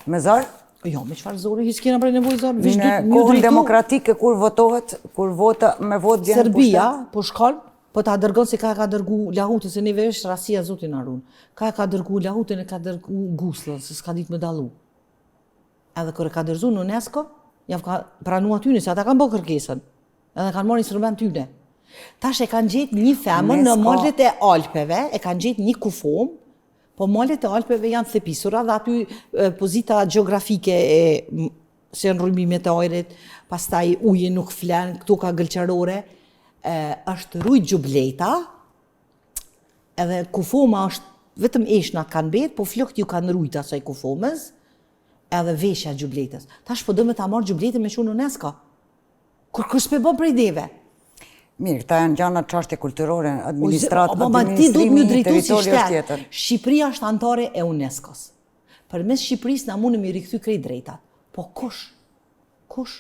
Me zarë? jo, me qëfar zori, s'kena prej nevoj zori, vish Në du kohën drejtu. demokratike kur votohet, kur me vot vjen Serbia, po shkon, po ta dërgon se ka dërgu Lahutën, se neve është rasia zotin Arun. Ka dërgu Lahutën e ka dërgu Guslën, se s'ka ditë me dalu. Edhe kër e ka dërzu në UNESCO, javë ka pranua tyne, se ata kanë bo kërkesën. Edhe kanë marrë instrument tyne. Tash e kanë gjetë një femën në malet e Alpeve, e kanë gjetë një kufom, po malet e Alpeve janë thepisura dhe aty pozita geografike se në rrëmimet e ajrit, pastaj ujë nuk flen, këtu ka gëlqarore, është rujt gjubleta, edhe kufoma është vetëm eshnat kanë betë, po flokët ju kanë rujt asaj kufomës, edhe veshja gjubletës. Tash po dëmë ta marrë gjubletën me shunë UNESCO. Kur s'pe bën prej deve. Mirë, këta janë gjana çështje kulturore, Ma ti duhet administrimi më një drejtu si territori është shtetë. tjetër. Shqipëria është antare e UNESCO-s. Përmes Shqipërisë na mundëm i rikëthy krejt drejtat. Po kush? Kush?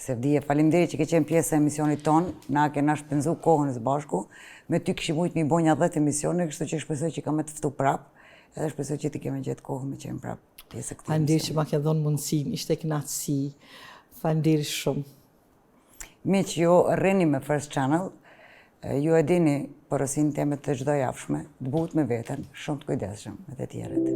Sevdije, faleminderit që ke qenë pjesë e emisionit ton, na kena shpenzu kohën së bashku. Me ty kishim mujt mi bo një 10 emisione, kështu që shpresoj që kam me të ftu prap, edhe shpresoj që ti keme gjetë kohën me qenë prap pjesë e këtij. Faleminderit që ma ke dhënë mundësinë, ishte kënaqësi. Faleminderit shumë. Miq, ju rrini me First Channel, ju e dini porosin temet të çdo javshme, të butë me veten, shumë të kujdesshëm me të tjerët.